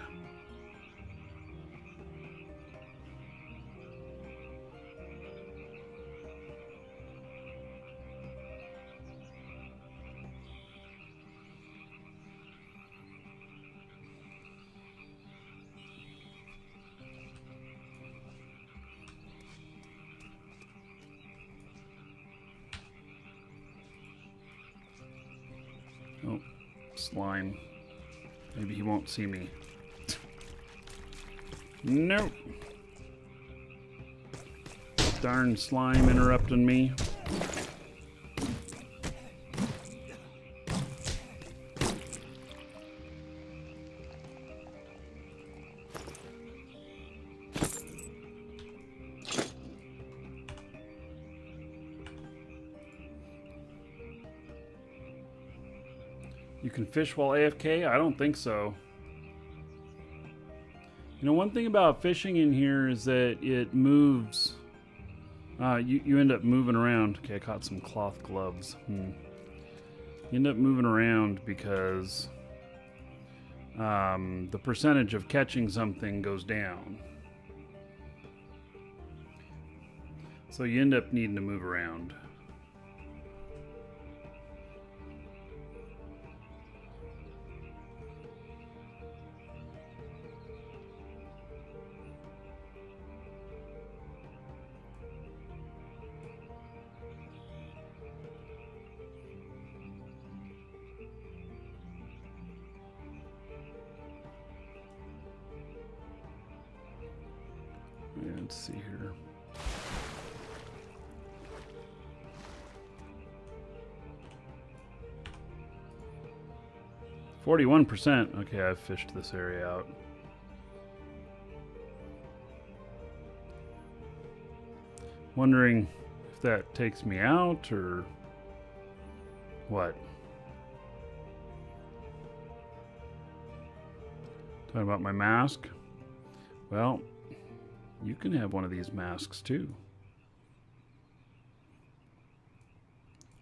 Oh, slime. Maybe he won't see me. Nope. Darn slime interrupting me. You can fish while AFK? I don't think so. You know, one thing about fishing in here is that it moves. You end up moving around. Okay, I caught some cloth gloves. You end up moving around because the percentage of catching something goes down. So you end up needing to move around. Let's see here. %. Okay, I've fished this area out. Wondering if that takes me out or what. Talking about my mask. Well, you can have one of these masks too.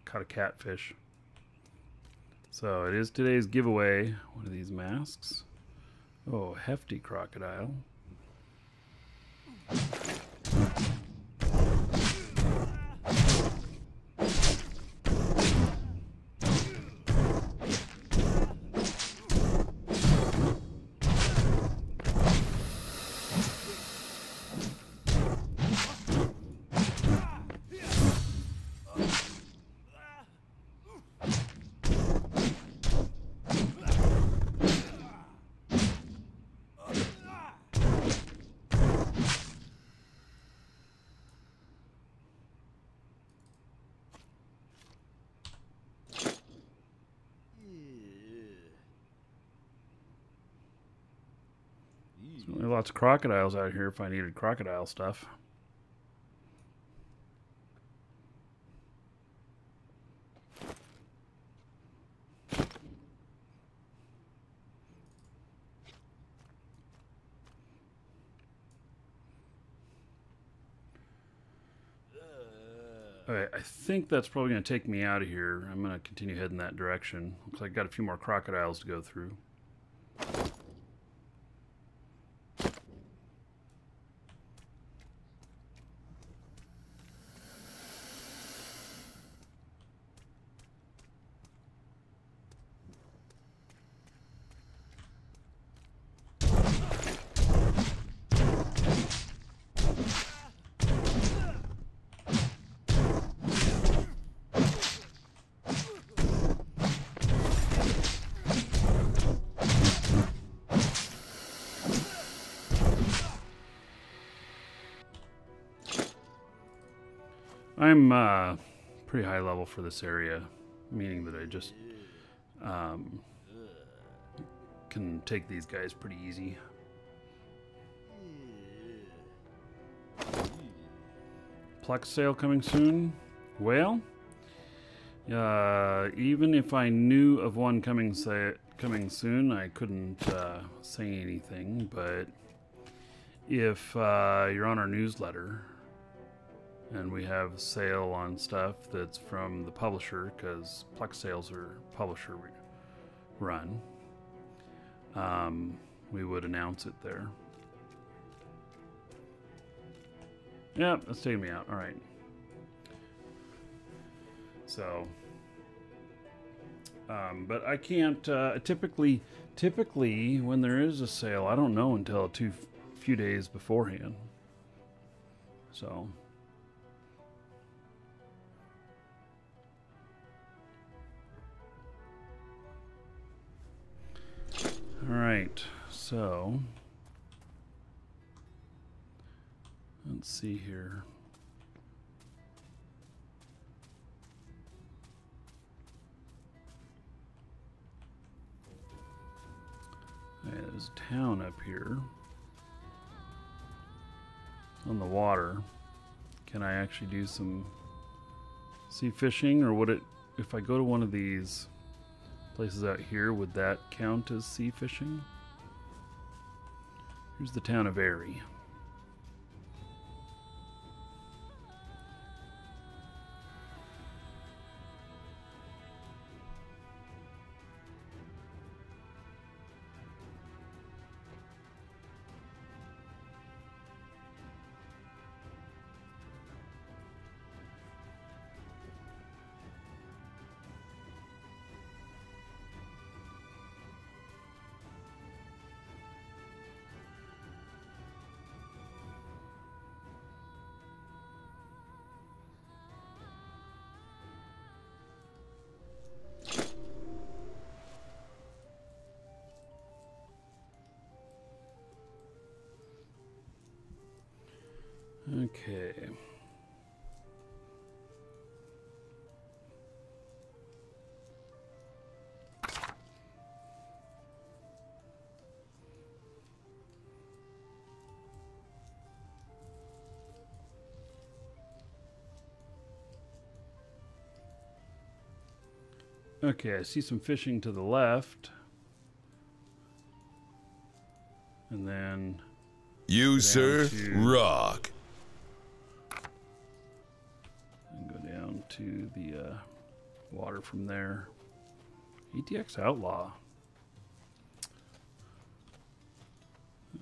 Caught a catfish. So it is today's giveaway, one of these masks. Oh, hefty crocodile. There's lots of crocodiles out here if I needed crocodile stuff. Alright, I think that's probably going to take me out of here. I'm going to continue heading that direction. Looks like I got a few more crocodiles to go through. I'm pretty high level for this area, meaning that I just can take these guys pretty easy. Plex sale coming soon? Well, even if I knew of one coming soon, I couldn't say anything. But if you're on our newsletter, and we have a sale on stuff that's from the publisher, because Plex sales are publisher run, we would announce it there. Yep, that's taking me out. All right. So, but I can't, typically when there is a sale, I don't know until a few days beforehand. So. All right, so let's see here. There's a town up here on the water. Can I actually do some sea fishing, or would it, if I go to one of these places out here, would that count as sea fishing? Here's the town of Erie. Okay. Okay, I see some fishing to the left. And then You, sir, rock. and go down to the water from there. ATX Outlaw.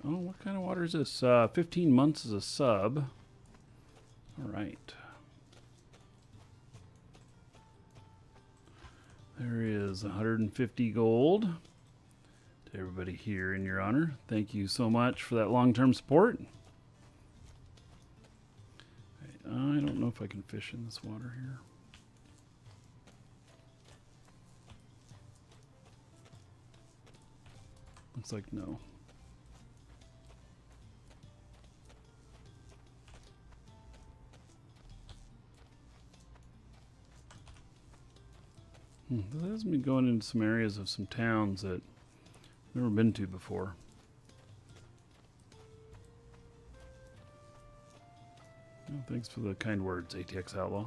Oh, what kind of water is this? 15 months as a sub. All right. There is 150 gold to everybody here in your honor. Thank you so much for that long-term support. I don't know if I can fish in this water here. Looks like no. That has me going into some areas of some towns that I've never been to before. Oh, thanks for the kind words, ATX Outlaw.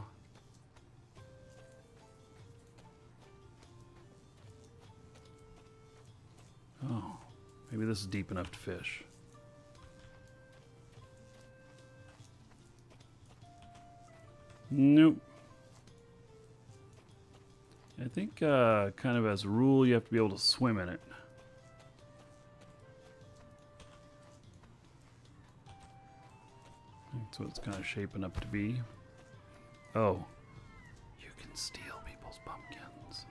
Oh, maybe this is deep enough to fish. Nope. I think kind of as a rule you have to be able to swim in it. That's what it's kind of shaping up to be. Oh, you can steal people's pumpkins.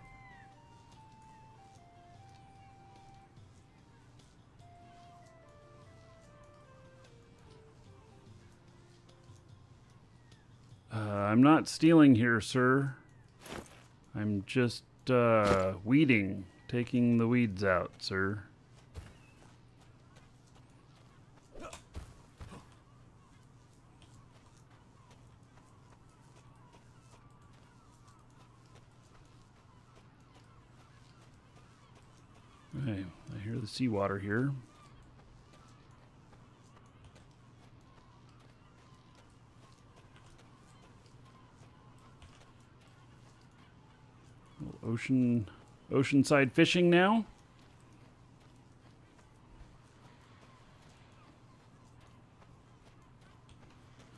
I'm not stealing here, sir. I'm just weeding, taking the weeds out, sir. Okay, I hear the seawater here. Oceanside fishing now.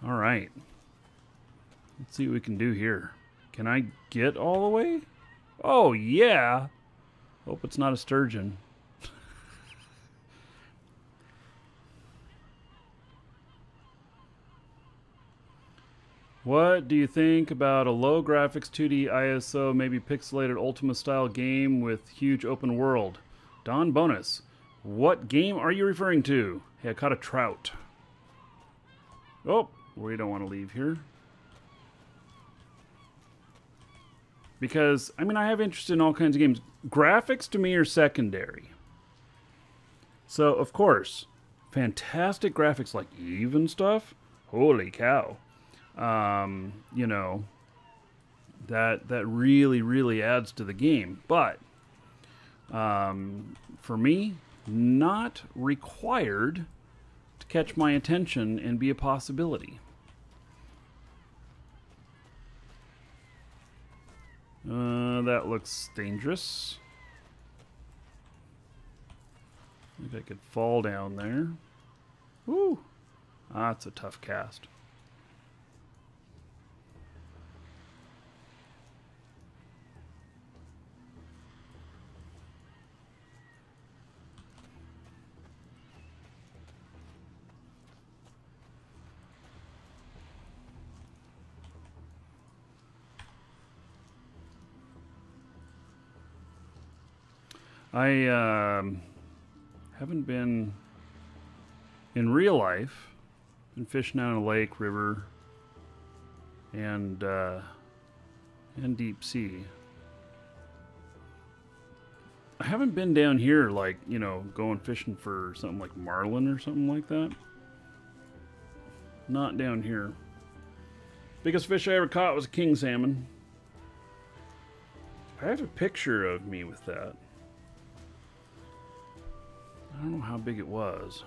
All right. Let's see what we can do here. Can I get all the way? Oh, yeah. Hope it's not a sturgeon. What do you think about a low graphics 2D ISO, maybe pixelated Ultima style game with huge open world? Don Bonus. What game are you referring to? Hey, I caught a trout. Oh, we don't want to leave here. Because, I mean, I have interest in all kinds of games. Graphics to me are secondary. So, of course, fantastic graphics like Eve and stuff. Holy cow. You know, that really, really adds to the game. But, for me, not required to catch my attention and be a possibility. That looks dangerous. I think I could fall down there. Woo! That's a tough cast. I haven't been in real life. Been fishing out in a lake, river, and deep sea. I haven't been down here, like, you know, going fishing for something like marlin or something like that. not down here. Biggest fish I ever caught was a king salmon. I have a picture of me with that. I don't know how big it was.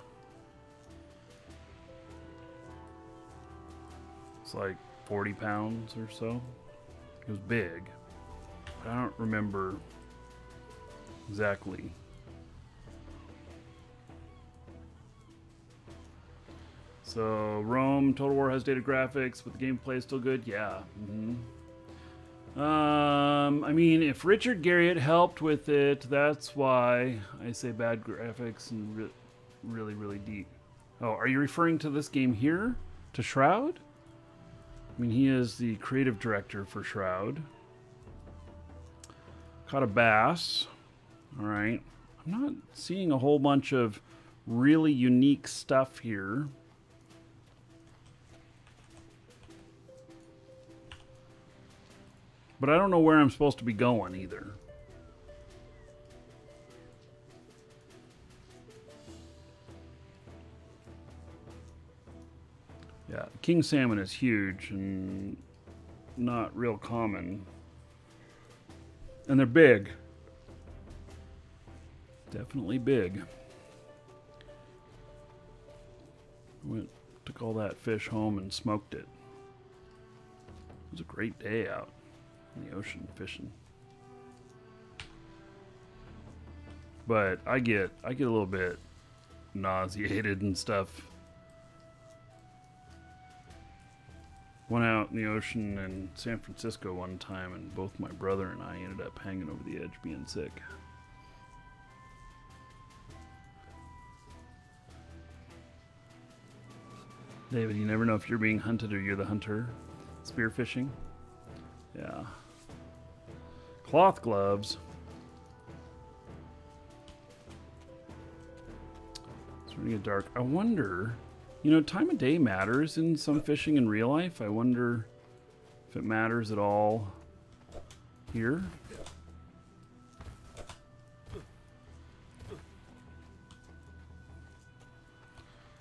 It's like 40 pounds or so. It was big. But I don't remember exactly. So, Rome, Total War has dated graphics, but the gameplay is still good? Yeah. I mean, if Richard Garriott helped with it, that's why I say bad graphics and really, really deep. Oh, are you referring to this game here? To Shroud? I mean, he is the creative director for Shroud. Caught a bass. Alright. I'm not seeing a whole bunch of really unique stuff here. But I don't know where I'm supposed to be going either. Yeah, king salmon is huge and not real common. And they're big. Definitely big. Took all that fish home and smoked it. It was a great day out in the ocean fishing. But I get a little bit nauseated and stuff. Went out in the ocean in San Francisco one time, and both my brother and I ended up hanging over the edge being sick. David, you never know if you're being hunted or you're the hunter. Spearfishing. Yeah. Cloth gloves. It's starting to get dark. I wonder, you know, time of day matters in some fishing in real life. I wonder if it matters at all here.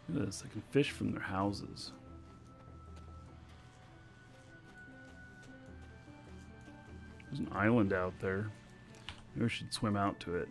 Look at this, they can fish from their houses. There's an island out there. Maybe we should swim out to it.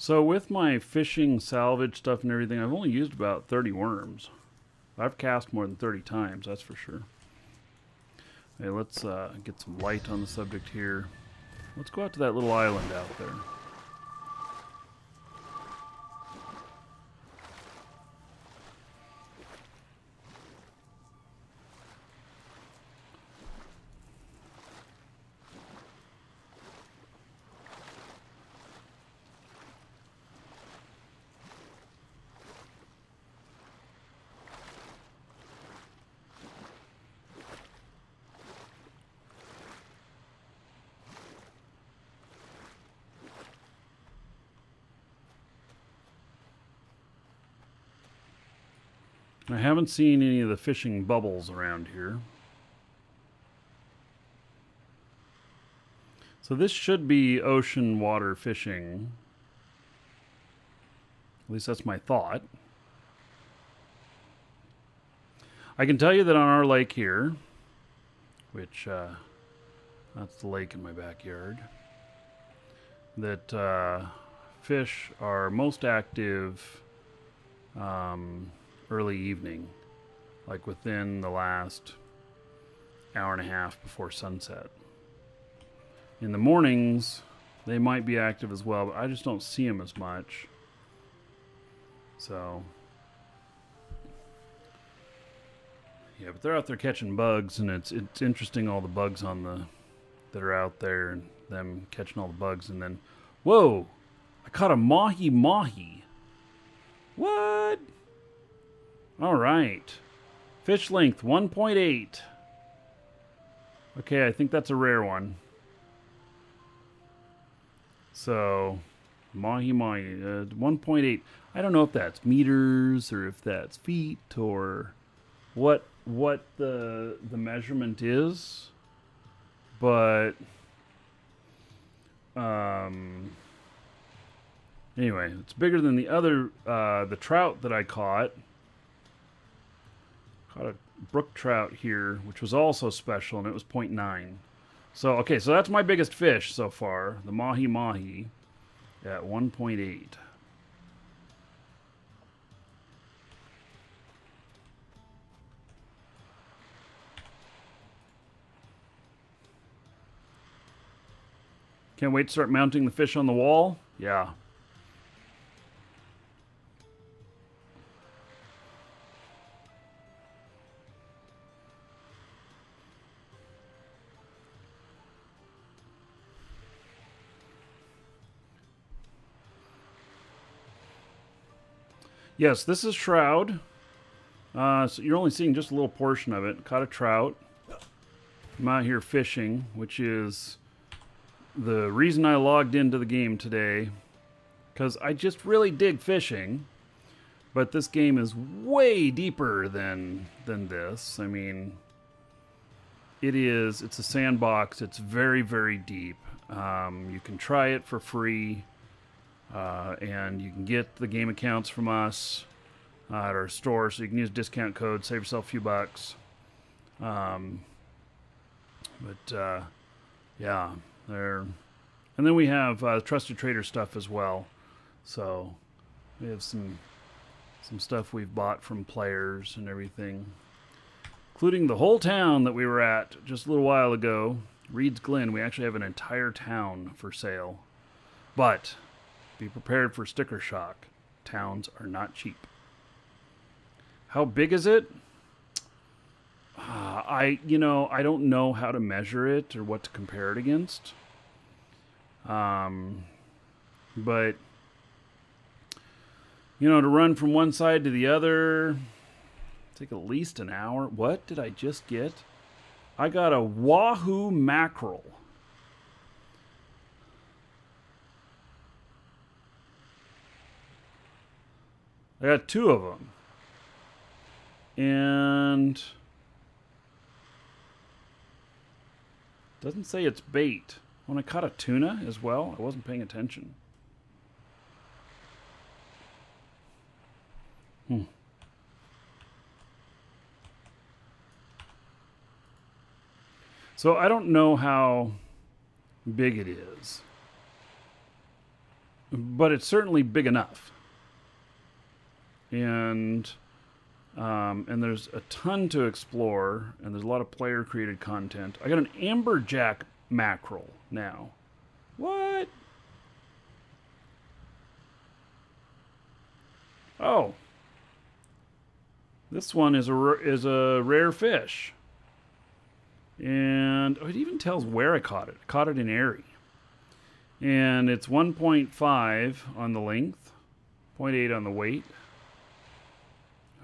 So with my fishing salvage stuff and everything, I've only used about 30 worms. I've cast more than 30 times, that's for sure. Hey, let's get some light on the subject here. Let's go out to that little island out there. I haven't seen any of the fishing bubbles around here. So this should be ocean water fishing. At least that's my thought. I can tell you that on our lake here, which that's the lake in my backyard, that fish are most active early evening, like within the last hour and a half before sunset. In the mornings, they might be active as well, but I just don't see them as much. So, yeah, but they're out there catching bugs, and it's interesting, all the bugs on the that are out there, and them catching all the bugs, and then, whoa, I caught a mahi. What? All right. Fish length 1.8. Okay, I think that's a rare one. So, mahi-mahi, 1.8. I don't know if that's meters or if that's feet or what the measurement is, but anyway, it's bigger than the other the trout that I caught. Caught a brook trout here, which was also special, and it was 0.9. So, okay, so that's my biggest fish so far, the mahi-mahi at 1.8. Can't wait to start mounting the fish on the wall. Yeah. Yes, this is Shroud. So you're only seeing just a little portion of it. Caught a trout. I'm out here fishing, which is the reason I logged into the game today. Because I just really dig fishing. But this game is way deeper than this. I mean, it's a sandbox. It's very, very deep. You can try it for free. And you can get the game accounts from us at our store, so you can use discount code, save yourself a few bucks. Yeah, there. And then we have Trusted Trader stuff as well. So we have some stuff we've bought from players and everything, including the whole town that we were at just a little while ago, Reed's Glen. We actually have an entire town for sale, but be prepared for sticker shock. Towns are not cheap. How big is it? I don't know how to measure it or what to compare it against. But to run from one side to the other, take at least an hour. What did I just get? I got a wahoo mackerel. I got 2 of them. And doesn't say it's bait. When I caught a tuna as well, I wasn't paying attention. So I don't know how big it is, but it's certainly big enough. And there's a ton to explore, and there's a lot of player-created content. I got an amberjack mackerel now. What? Oh, this one is a rare fish, and it even tells where I caught it. I caught it in Erie, and it's 1.5 on the length, 0.8 on the weight.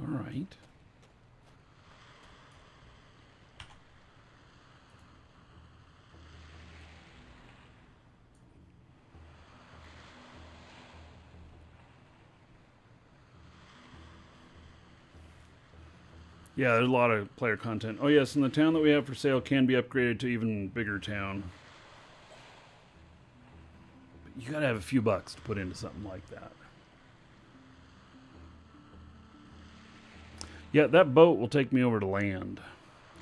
All right. Yeah, there's a lot of player content. Oh yes, and the town that we have for sale can be upgraded to even bigger town. But you gotta have a few bucks to put into something like that. Yeah, that boat will take me over to land.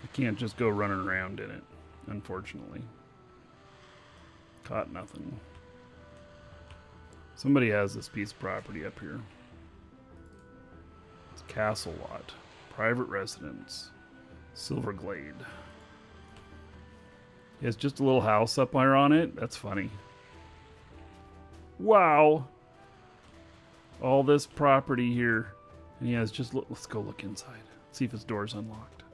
I can't just go running around in it, unfortunately. Caught nothing. Somebody has this piece of property up here. It's a castle lot. Private residence. Silverglade. He has just a little house up there on it. That's funny. Wow. All this property here. And he has just, let's go look inside. See if his door's unlocked.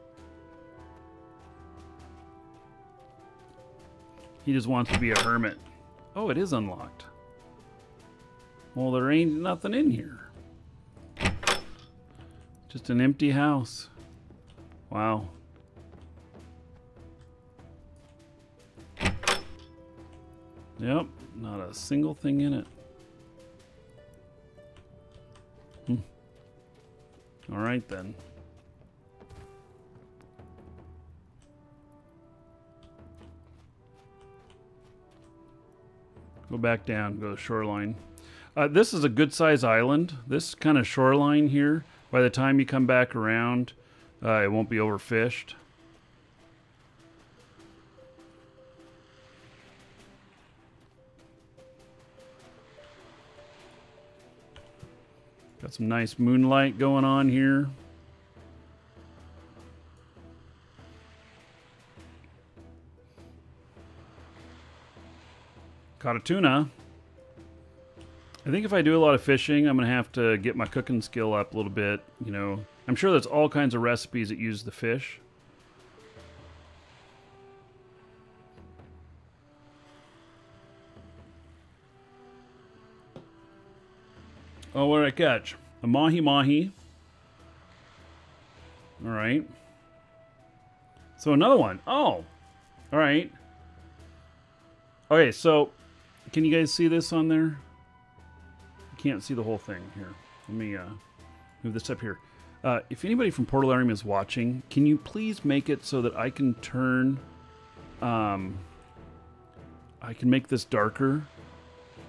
He just wants to be a hermit. Oh, it is unlocked. Well, there ain't nothing in here. Just an empty house. Wow. Yep, not a single thing in it. All right, then. Go back down, go to shoreline. This is a good size island. This kind of shoreline here, by the time you come back around, it won't be overfished. Got some nice moonlight going on here. Caught a tuna. I think if I do a lot of fishing, I'm going to have to get my cooking skill up a little bit. You know, I'm sure there's all kinds of recipes that use the fish. Oh, what did I catch? A mahi-mahi. All right. So another one. Oh, all right. Okay, so can you guys see this on there? I can't see the whole thing here. Let me move this up here. If anybody from Portalarium is watching, can you please make it so that I can turn... I can make this darker.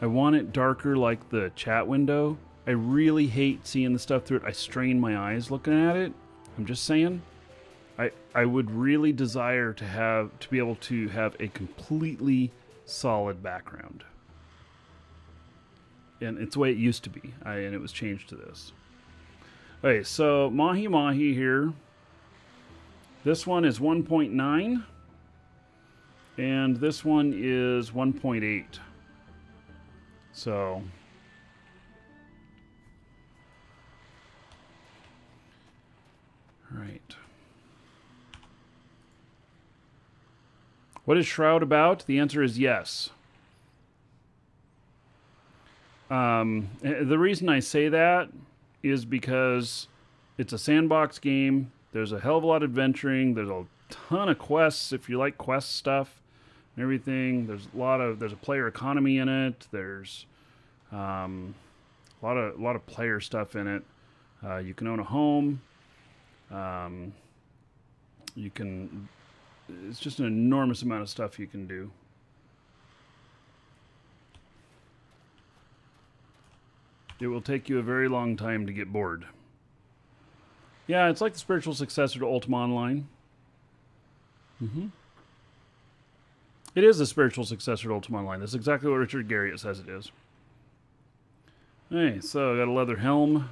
I want it darker like the chat window. I really hate seeing the stuff through it. I strain my eyes looking at it. I'm just saying. I would really desire to be able to have a completely solid background. And it's the way it used to be. And it was changed to this. Okay, so Mahi Mahi here. This one is 1.9. And this one is 1.8. So... Right. What is Shroud about? The answer is yes. The reason I say that is because it's a sandbox game. There's a hell of a lot of adventuring. There's a ton of quests if you like quest stuff and everything. There's a player economy in it. There's a lot of player stuff in it. You can own a home. It's just an enormous amount of stuff you can do. It will take you a very long time to get bored. Yeah, it's like the spiritual successor to Ultima Online. It is the spiritual successor to Ultima Online. That's exactly what Richard Garriott says it is. Hey, so I got a leather helm,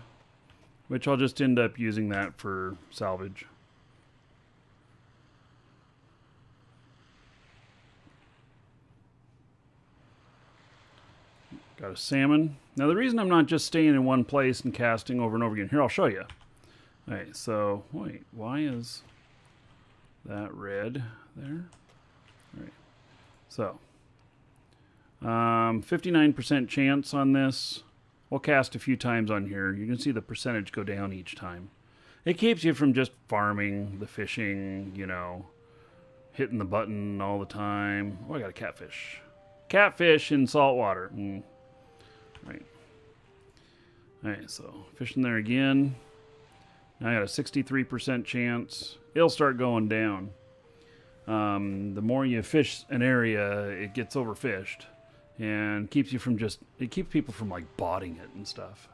which I'll just end up using that for salvage. Got a salmon. Now the reason I'm not just staying in one place and casting over and over again, here I'll show you. Alright, so, wait, why is that red there? Alright, so, 59% chance on this. We'll cast a few times on here. You can see the percentage go down each time. It keeps you from just farming, the fishing, you know, hitting the button all the time. Oh, I got a catfish. Catfish in salt water. Right. Alright, so fishing there again. Now I got a 63% chance. It'll start going down. The more you fish an area, it gets overfished. And keeps you from it keeps people from like botting it and stuff.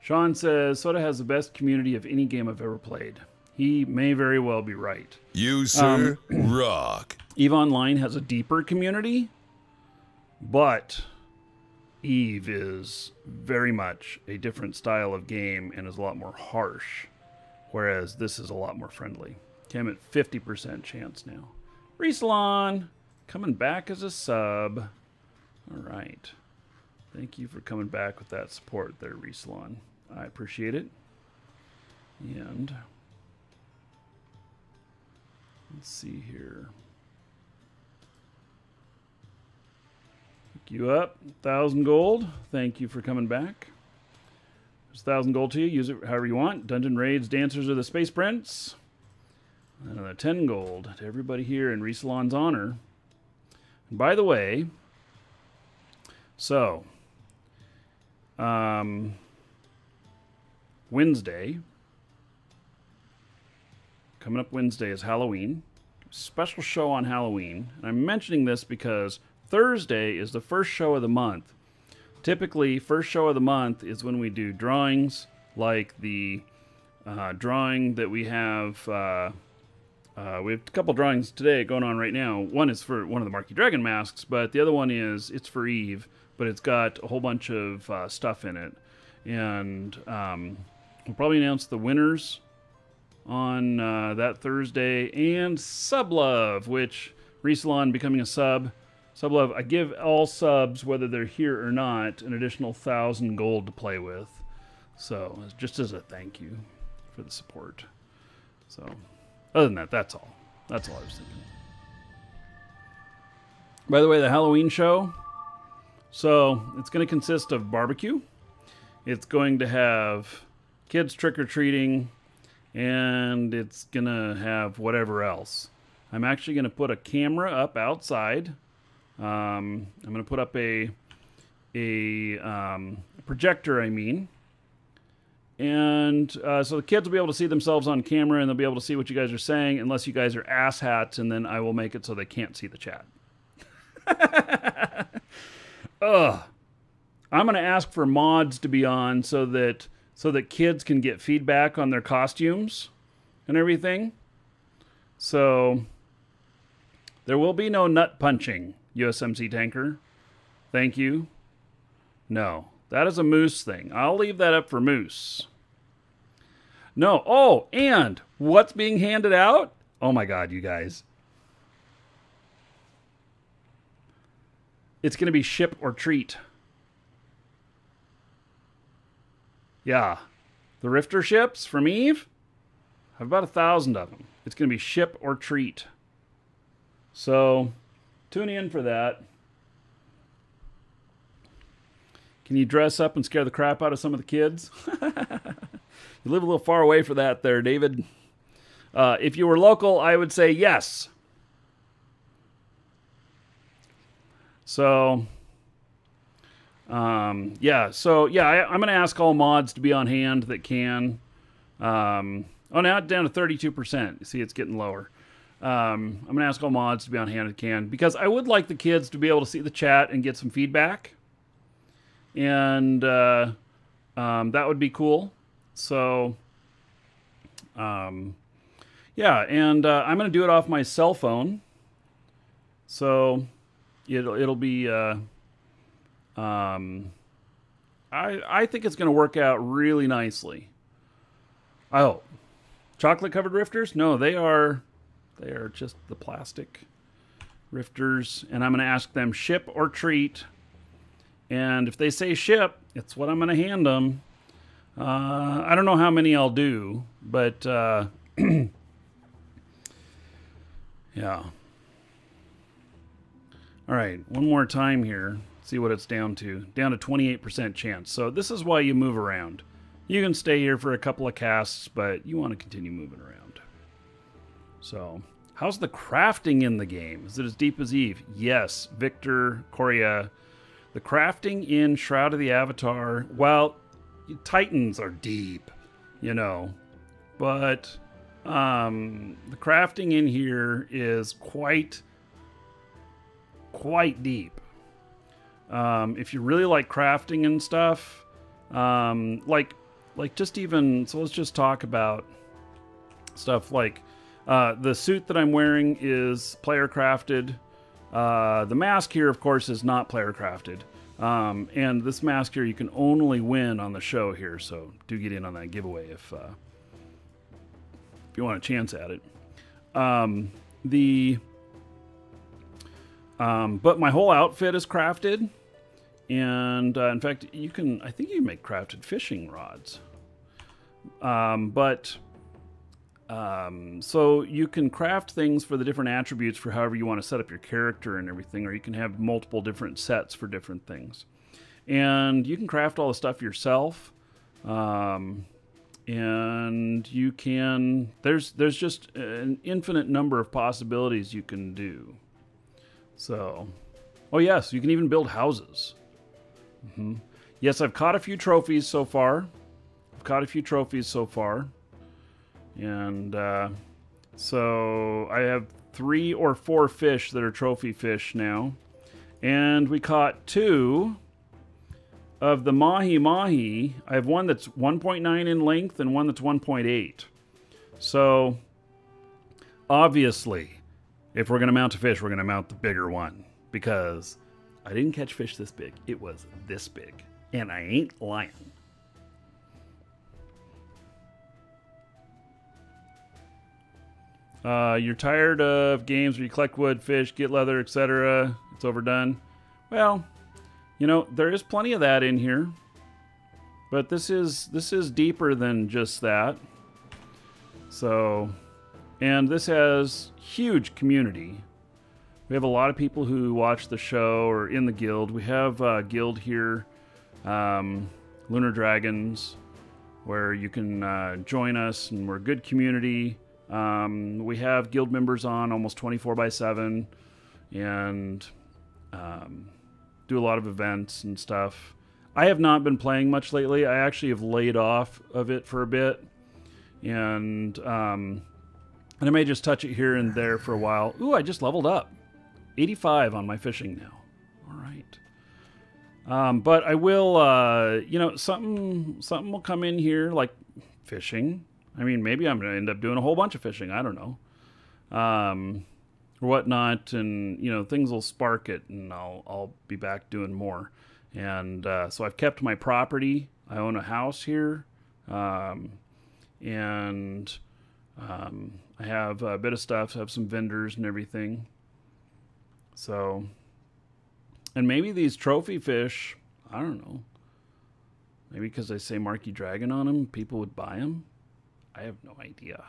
Sean says, SotA has the best community of any game I've ever played. He may very well be right. You, sir, rock. EVE Online has a deeper community, but EVE is very much a different style of game and is a lot more harsh, whereas this is a lot more friendly. Okay, I'm at 50% chance now. Resalon, coming back as a sub. All right. Thank you for coming back with that support there, Resalon. I appreciate it. And let's see here. Pick you up. 1,000 gold. Thank you for coming back. There's 1,000 gold to you. Use it however you want. Dungeon Raids, Dancers of the Space Prince. Another 10 gold to everybody here in Resalon's honor. By the way, so Wednesday, coming up Wednesday is Halloween. Special show on Halloween. And I'm mentioning this because Thursday is the first show of the month. Typically, first show of the month is when we do drawings, like the drawing that we have. We have a couple drawings today going on right now. One is for one of the Markee Dragon masks, but the other one it's for Eve, but it's got a whole bunch of stuff in it. And we'll probably announce the winners on that Thursday. And Sublove, which Resalon becoming a sub. Sublove, I give all subs, whether they're here or not, an additional 1,000 gold to play with. So, just as a thank you for the support. So, other than that, that's all. That's all I was thinking. By the way, the Halloween show, so it's going to consist of barbecue. It's going to have kids trick-or-treating, and it's going to have whatever else. I'm actually going to put a camera up outside. I'm going to put up a projector, and so the kids will be able to see themselves on camera, and they'll be able to see what you guys are saying, unless you guys are asshats, and then I will make it so they can't see the chat. Ugh. I'm going to ask for mods to be on so that kids can get feedback on their costumes and everything. So there will be no nut punching, USMC Tanker. Thank you. No, that is a Moose thing. I'll leave that up for Moose. No. Oh, and what's being handed out? Oh my God, you guys. It's going to be ship or treat. Yeah. The Rifter ships from Eve? I have about 1,000 of them. It's going to be ship or treat. So, tune in for that. Can you dress up and scare the crap out of some of the kids? You live a little far away for that there, David. If you were local, I would say yes. So, I'm going to ask all mods to be on hand that can. Now it's down to 32%. You see, it's getting lower. I'm going to ask all mods to be on hand that can, because I would like the kids to be able to see the chat and get some feedback. And that would be cool. So, I'm going to do it off my cell phone. So, it'll be, I think it's going to work out really nicely. I hope. Chocolate covered rifters? No, they are just the plastic rifters, and I'm going to ask them ship or treat. And if they say ship, it's what I'm going to hand them. I don't know how many I'll do, but yeah. All right, one more time here. See what it's down to. Down to 28% chance. So this is why you move around. You can stay here for a couple of casts, but you want to continue moving around. So, how's the crafting in the game? Is it as deep as Eve? Yes, Victor, Korea. The crafting in Shroud of the Avatar, well, Titans are deep, but the crafting in here is quite deep. If you really like crafting and stuff, like just even, so let's just talk about stuff like the suit that I'm wearing is player crafted. The mask here, of course, is not player crafted. And this mask here you can only win on the show here, so do get in on that giveaway if you want a chance at it. But my whole outfit is crafted, and in fact, I think you can make crafted fishing rods. So you can craft things for the different attributes for however you want to set up your character and everything, or you can have multiple different sets for different things. And you can craft all the stuff yourself. And you can, there's just an infinite number of possibilities you can do. So, Oh, yes, you can even build houses. Yes, I've caught a few trophies so far. And so I have 3 or 4 fish that are trophy fish now. And we caught 2 of the mahi-mahi. I have one that's 1.9 in length and one that's 1.8. So, obviously, if we're going to mount a fish, we're going to mount the bigger one. Because I didn't catch fish this big. It was this big. And I ain't lying. You're tired of games where you collect wood, fish, get leather, etc. It's overdone. Well, you know, there is plenty of that in here. But this is deeper than just that. So, and this has huge community. We have a lot of people who watch the show or in the guild. We have a guild here, Lunar Dragons, where you can join us, and we're a good community. We have guild members on almost 24/7, and do a lot of events and stuff. I have not been playing much lately. I actually have laid off of it for a bit, and I may just touch it here and there for a while. Ooh, I just leveled up. 85 on my fishing now. All right. But I will, you know, something will come in here, like fishing. I mean, maybe I'm going to end up doing a whole bunch of fishing. I don't know. Or whatnot. And, you know, things will spark it, and I'll be back doing more. And so I've kept my property. I own a house here. And I have a bit of stuff. I have some vendors and everything. So, and maybe these trophy fish, I don't know. Maybe because I say Markee Dragon on them, people would buy them. I have no idea.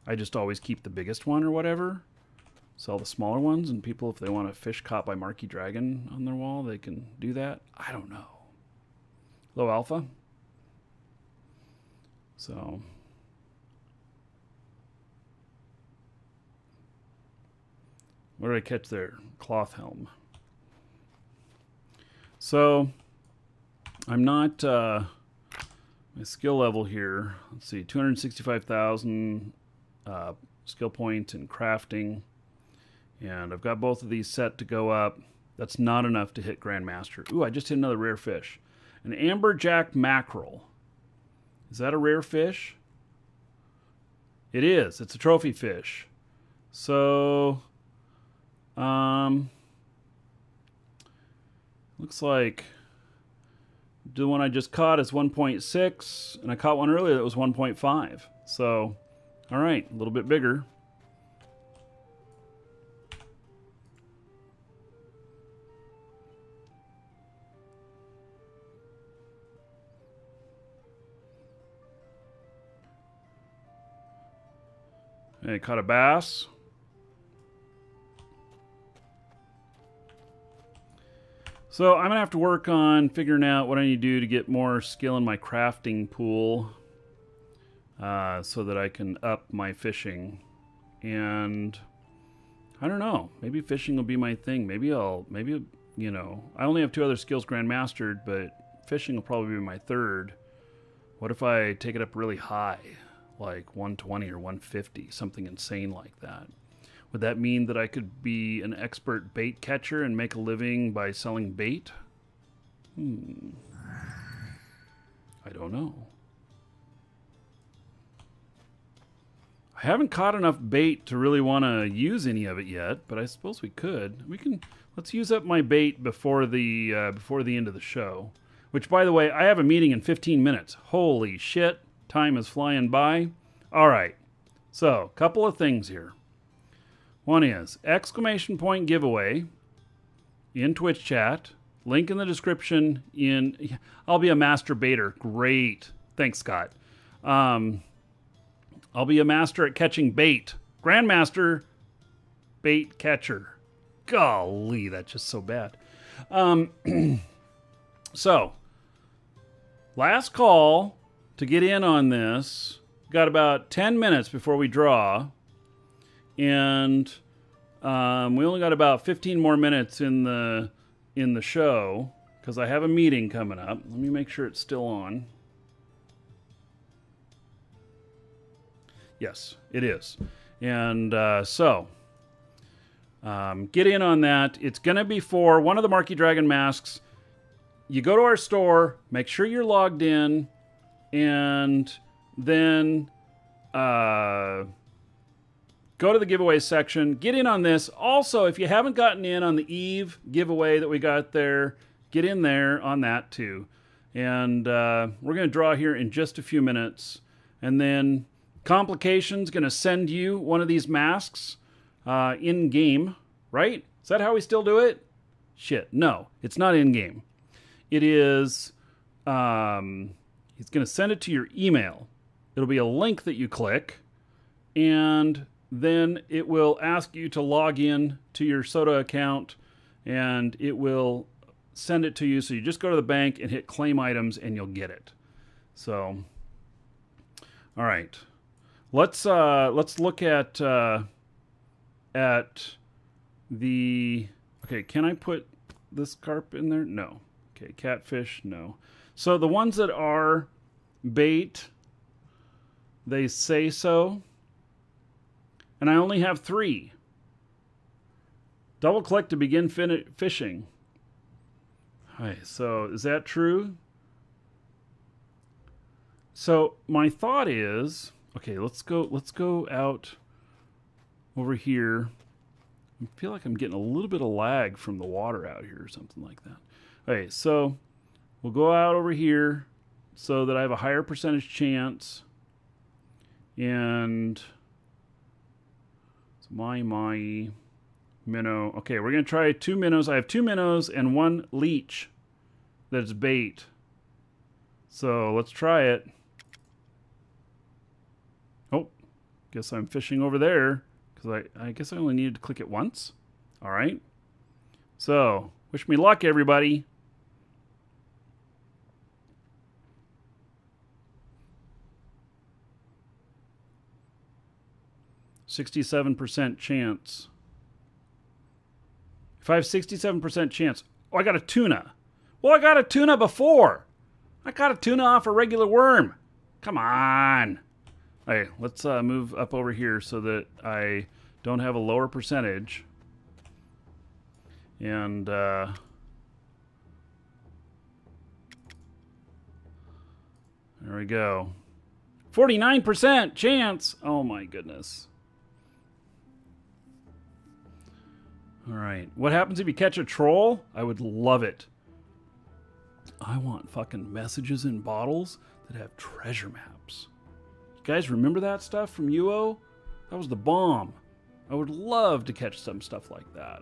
I just always keep the biggest one or whatever. Sell the smaller ones, and people, if they want a fish caught by Markee Dragon on their wall, they can do that. I don't know. Low alpha. So, what did I catch there? Cloth helm. So, I'm not, my skill level here, let's see, 265,000 skill points in crafting. And I've got both of these set to go up. That's not enough to hit Grandmaster. Ooh, I just hit another rare fish. An amberjack mackerel. Is that a rare fish? It is. It's a trophy fish. So, looks like the one I just caught is 1.6, and I caught one earlier that was 1.5. So, all right, a little bit bigger. I caught a bass. So I'm going to have to work on figuring out what I need to do to get more skill in my crafting pool so that I can up my fishing. And I don't know, maybe fishing will be my thing. Maybe you know, I only have 2 other skills grandmastered, but fishing will probably be my 3rd. What if I take it up really high, like 120 or 150, something insane like that? Would that mean that I could be an expert bait catcher and make a living by selling bait? I don't know. I haven't caught enough bait to really want to use any of it yet, but I suppose we could. Let's use up my bait before the end of the show. Which, by the way, I have a meeting in 15 minutes. Holy shit, time is flying by. All right, so a couple of things here. One is exclamation point giveaway in Twitch chat. Link in the description. I'll be a master baiter. Great. Thanks, Scott. I'll be a master at catching bait. Grandmaster bait catcher. Golly, that's just so bad. So, last call to get in on this. Got about 10 minutes before we draw. And We only got about 15 more minutes in the show because I have a meeting coming up. Let me make sure it's still on. Yes, it is. And so get in on that. It's going to be for one of the Markee Dragon masks. You go to our store, make sure you're logged in, and then go to the giveaway section. Get in on this. Also, if you haven't gotten in on the Eve giveaway that we got there, get in there on that too. And we're going to draw here in just a few minutes. And then Complication's going to send you one of these masks in-game, right? Is that how we still do it? Shit, no, it's not in-game. It is, he's going to send it to your email. It'll be a link that you click, and then it will ask you to log in to your SotA account, and it will send it to you. So you just go to the bank and hit claim items, and you'll get it. So, all right, let's look at the. Okay, can I put this carp in there? No. Okay, catfish, no. So the ones that are bait, they say so. And I only have 3. Double click to begin fishing. Hi, so is that true? So my thought is, okay, let's go out over here. I feel like I'm getting a little bit of lag from the water out here or something like that. Okay, so we'll go out over here so that I have a higher percentage chance. And it's my minnow. Okay, we're going to try 2 minnows. I have 2 minnows and 1 leech that's bait. So let's try it. Oh, guess I'm fishing over there because I guess I only needed to click it once. All right. So wish me luck, everybody. %67 chance. If I have 67% chance, oh, I got a tuna. Well, I got a tuna before. I got a tuna off a regular worm. Come on. Okay, let's move up over here so that I don't have a lower percentage. And there we go. 49% chance. Oh my goodness. All right. What happens if you catch a troll? I would love it. I want fucking messages in bottles that have treasure maps. You guys remember that stuff from UO? That was the bomb. I would love to catch some stuff like that.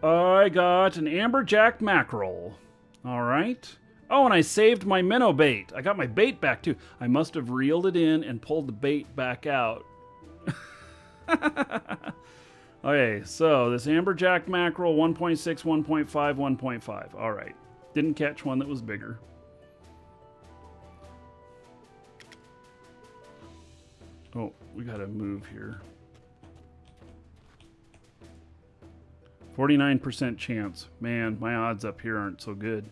I got an amberjack mackerel. All right. Oh, and I saved my minnow bait. I got my bait back too. I must have reeled it in and pulled the bait back out. Okay, so this amberjack mackerel, 1.6, 1.5, 1.5. All right. Didn't catch one that was bigger. Oh, we got to move here. 49% chance. Man, my odds up here aren't so good.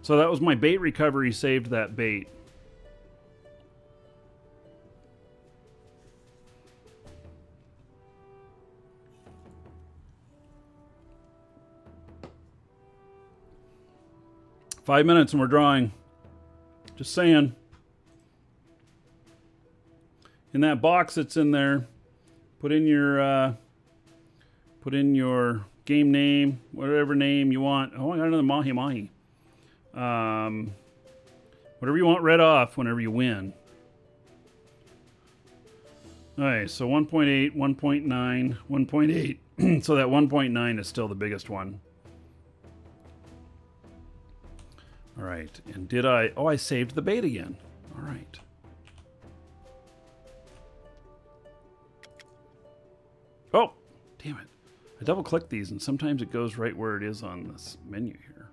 So that was my bait recovery, saved that bait. Five minutes and we're drawing. Just saying. In that box that's in there, put in your game name, whatever name you want. Oh, I got another mahi mahi. Whatever you want read off whenever you win. Alright, so 1.8, 1.9, 1.8. So that 1.9 is still the biggest one. Alright, and did I... Oh, I saved the bait again. Alright. Oh, damn it. I double-click these, and sometimes it goes right where it is on this menu here.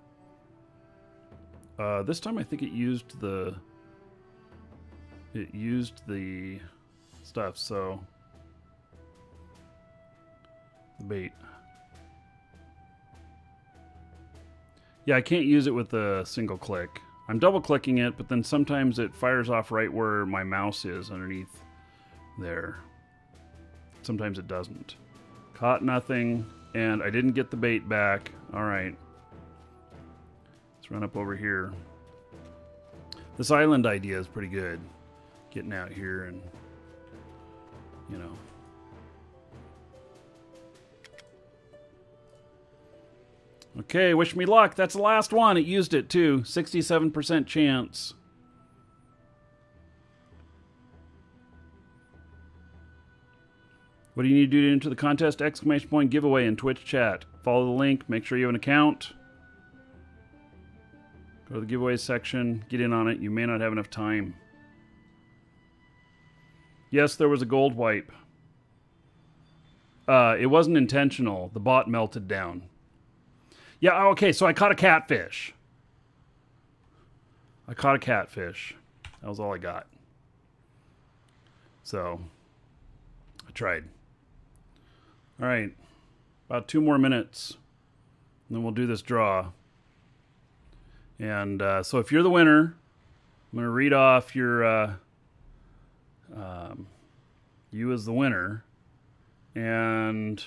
This time I think it used the... stuff, so the bait. Yeah, I can't use it with a single click. I'm double clicking it, but then sometimes it fires off right where my mouse is underneath there. Sometimes it doesn't. Caught nothing, and I didn't get the bait back. All right. Let's run up over here. This island idea is pretty good. Getting out here and, you know. Okay, wish me luck. That's the last one. It used it too. 67% chance. What do you need to do to enter the contest? Exclamation point giveaway in Twitch chat. Follow the link. Make sure you have an account. Go to the giveaway section. Get in on it. You may not have enough time. Yes, there was a gold wipe. It wasn't intentional. The bot melted down. Yeah, okay, so I caught a catfish. That was all I got. So, I tried. All right, about 2 more minutes, and then we'll do this draw. And so if you're the winner, I'm going to read off your, you as the winner, and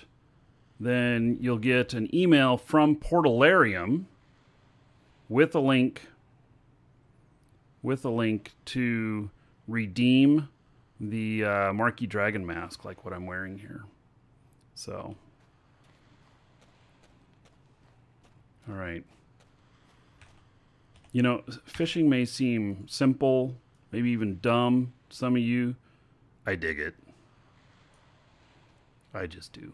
then you'll get an email from Portalarium with a link to redeem the Markee Dragon Mask, like what I'm wearing here. So, all right. You know, fishing may seem simple, maybe even dumb to some of you. I dig it. I just do.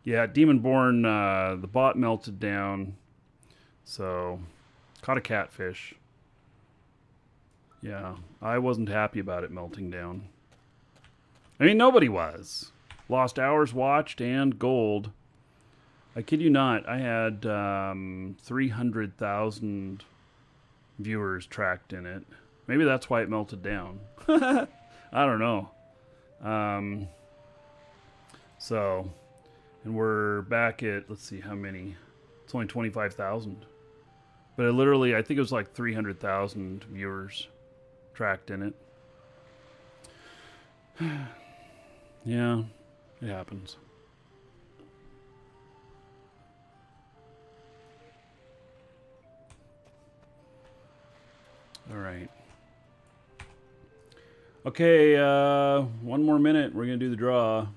Yeah, Demonborn, the bot melted down, so caught a catfish. Yeah, I wasn't happy about it melting down. I mean, nobody was. Lost hours watched and gold. I kid you not, I had 300,000 viewers tracked in it. Maybe that's why it melted down. I don't know. So, and we're back at, let's see how many. It's only 25,000. But I think it was like 300,000 viewers tracked in it. Yeah, it happens. All right. Okay, 1 more minute. We're going to do the draw.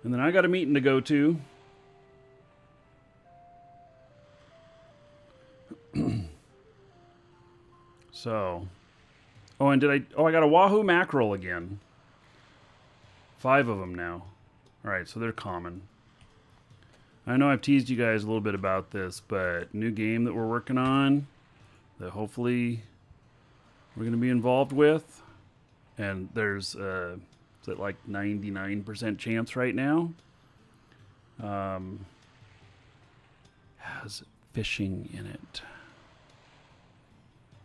And then I got a meeting to go to. So. Oh, and I got a Wahoo mackerel again. 5 of them now. All right, so they're common. I know I've teased you guys a little bit about this, but new game that we're working on that hopefully we're going to be involved with. And there's is it like 99% chance right now. Has fishing in it.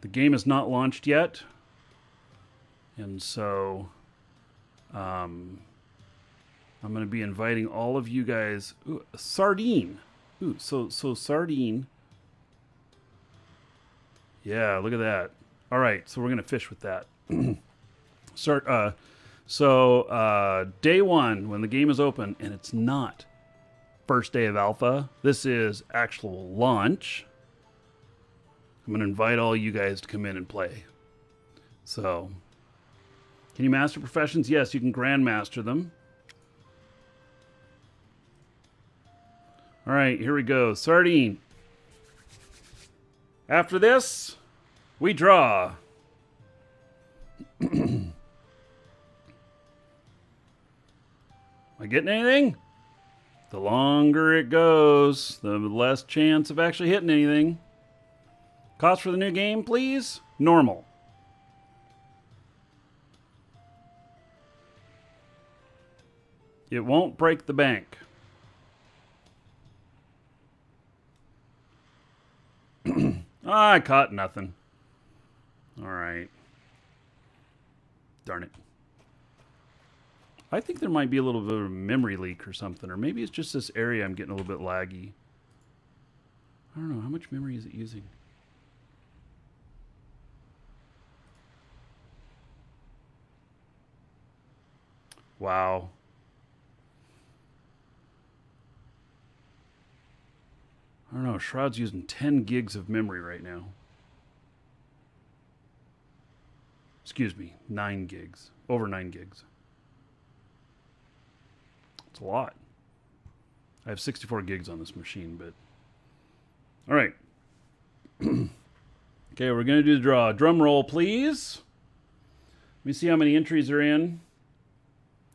The game is not launched yet. And so I'm going to be inviting all of you guys. Ooh, sardine. Ooh, so sardine. Yeah, look at that. All right, so we're going to fish with that. Day 1, when the game is open, and it's not first day of alpha, this is actual launch. I'm going to invite all you guys to come in and play. So, can you master professions? Yes, you can grandmaster them. All right, here we go. Sardine. After this, we draw. Am I getting anything? The longer it goes, the less chance of actually hitting anything. Cost for the new game, please? Normal. It won't break the bank. I caught nothing. All right. Darn it. I think there might be a little bit of a memory leak or something, or maybe it's just this area I'm getting a little bit laggy. I don't know. How much memory is it using? Wow. I don't know. Shroud's using 10 gigs of memory right now. Excuse me, 9 gigs. Over 9 gigs. It's a lot. I have 64 gigs on this machine, but... All right. Okay, we're going to do the draw. Drum roll, please. Let me see how many entries are in.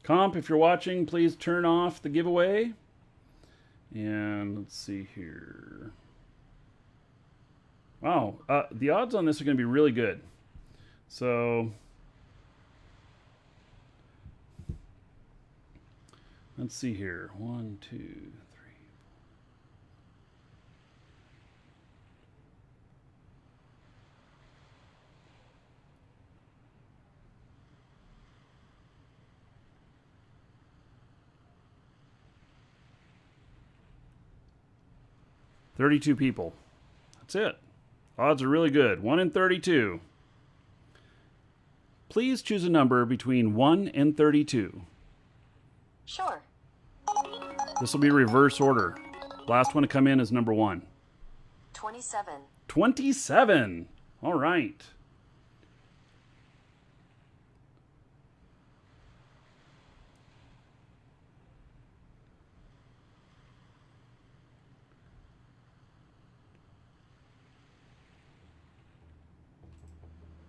Comp, if you're watching, please turn off the giveaway. And let's see here. Wow, the odds on this are going to be really good. So, let's see here. 1, 2, 3. 32 people. That's it. Odds are really good. 1 in 32. Please choose a number between 1 and 32. Sure. This will be reverse order. Last one to come in is number 1. 27. 27. All right.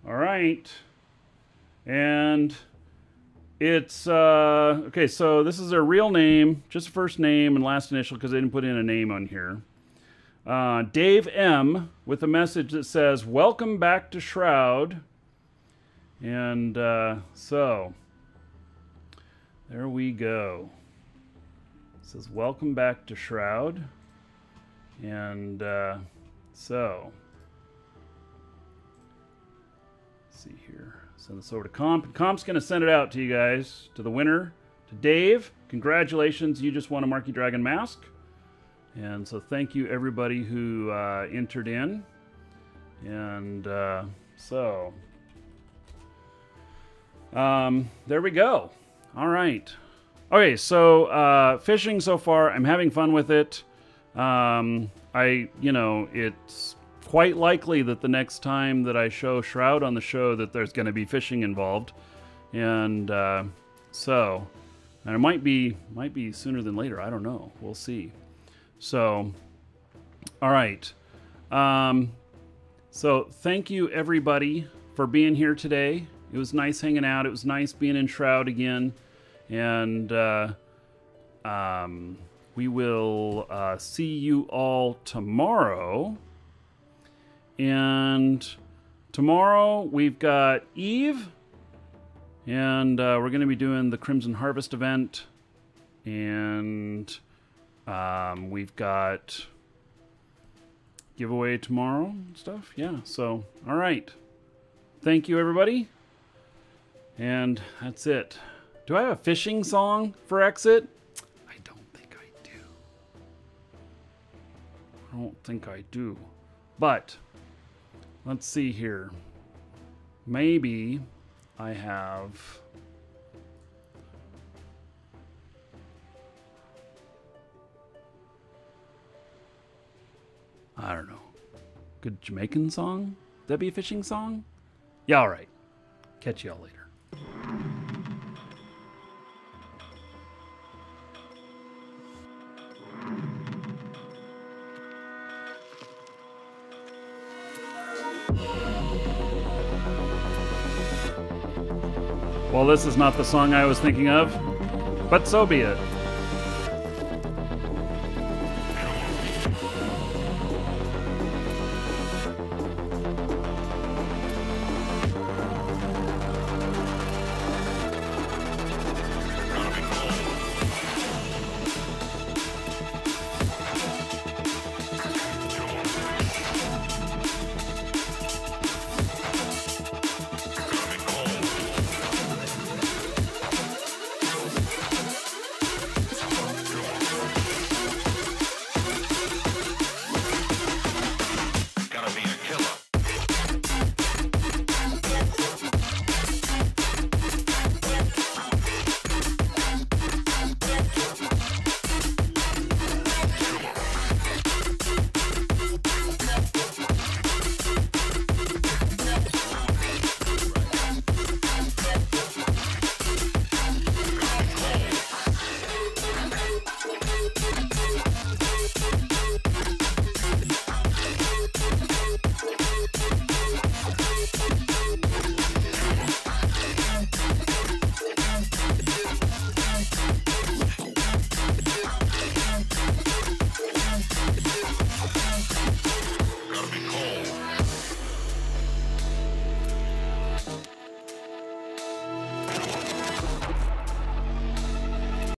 All right. And it's, okay, so this is their real name, just first name and last initial because they didn't put in a name on here. Dave M. with a message that says, welcome back to Shroud. And so, there we go. It says, welcome back to Shroud. And so... see here. Send this over to Comp. Comp's going to send it out to you guys, to the winner, to Dave. Congratulations, you just won a Markee Dragon mask. And so thank you everybody who entered in. And so there we go. All right. Okay, so fishing so far, I'm having fun with it. It's quite likely that the next time that I show Shroud on the show that there's going to be fishing involved. And and it might be sooner than later. I don't know. We'll see. So, all right. So thank you everybody for being here today. It was nice hanging out. It was nice being in Shroud again. And we will see you all tomorrow. And tomorrow we've got Eve, and we're going to be doing the Crimson Harvest event, and we've got giveaway tomorrow and stuff. Yeah, so, all right. Thank you, everybody. And that's it. Do I have a fishing song for exit? I don't think I do. I don't think I do. But... let's see here. Maybe I have... I don't know. Good Jamaican song? Would that be a fishing song? Yeah, all right. Catch y'all later. Well, this is not the song I was thinking of, but so be it.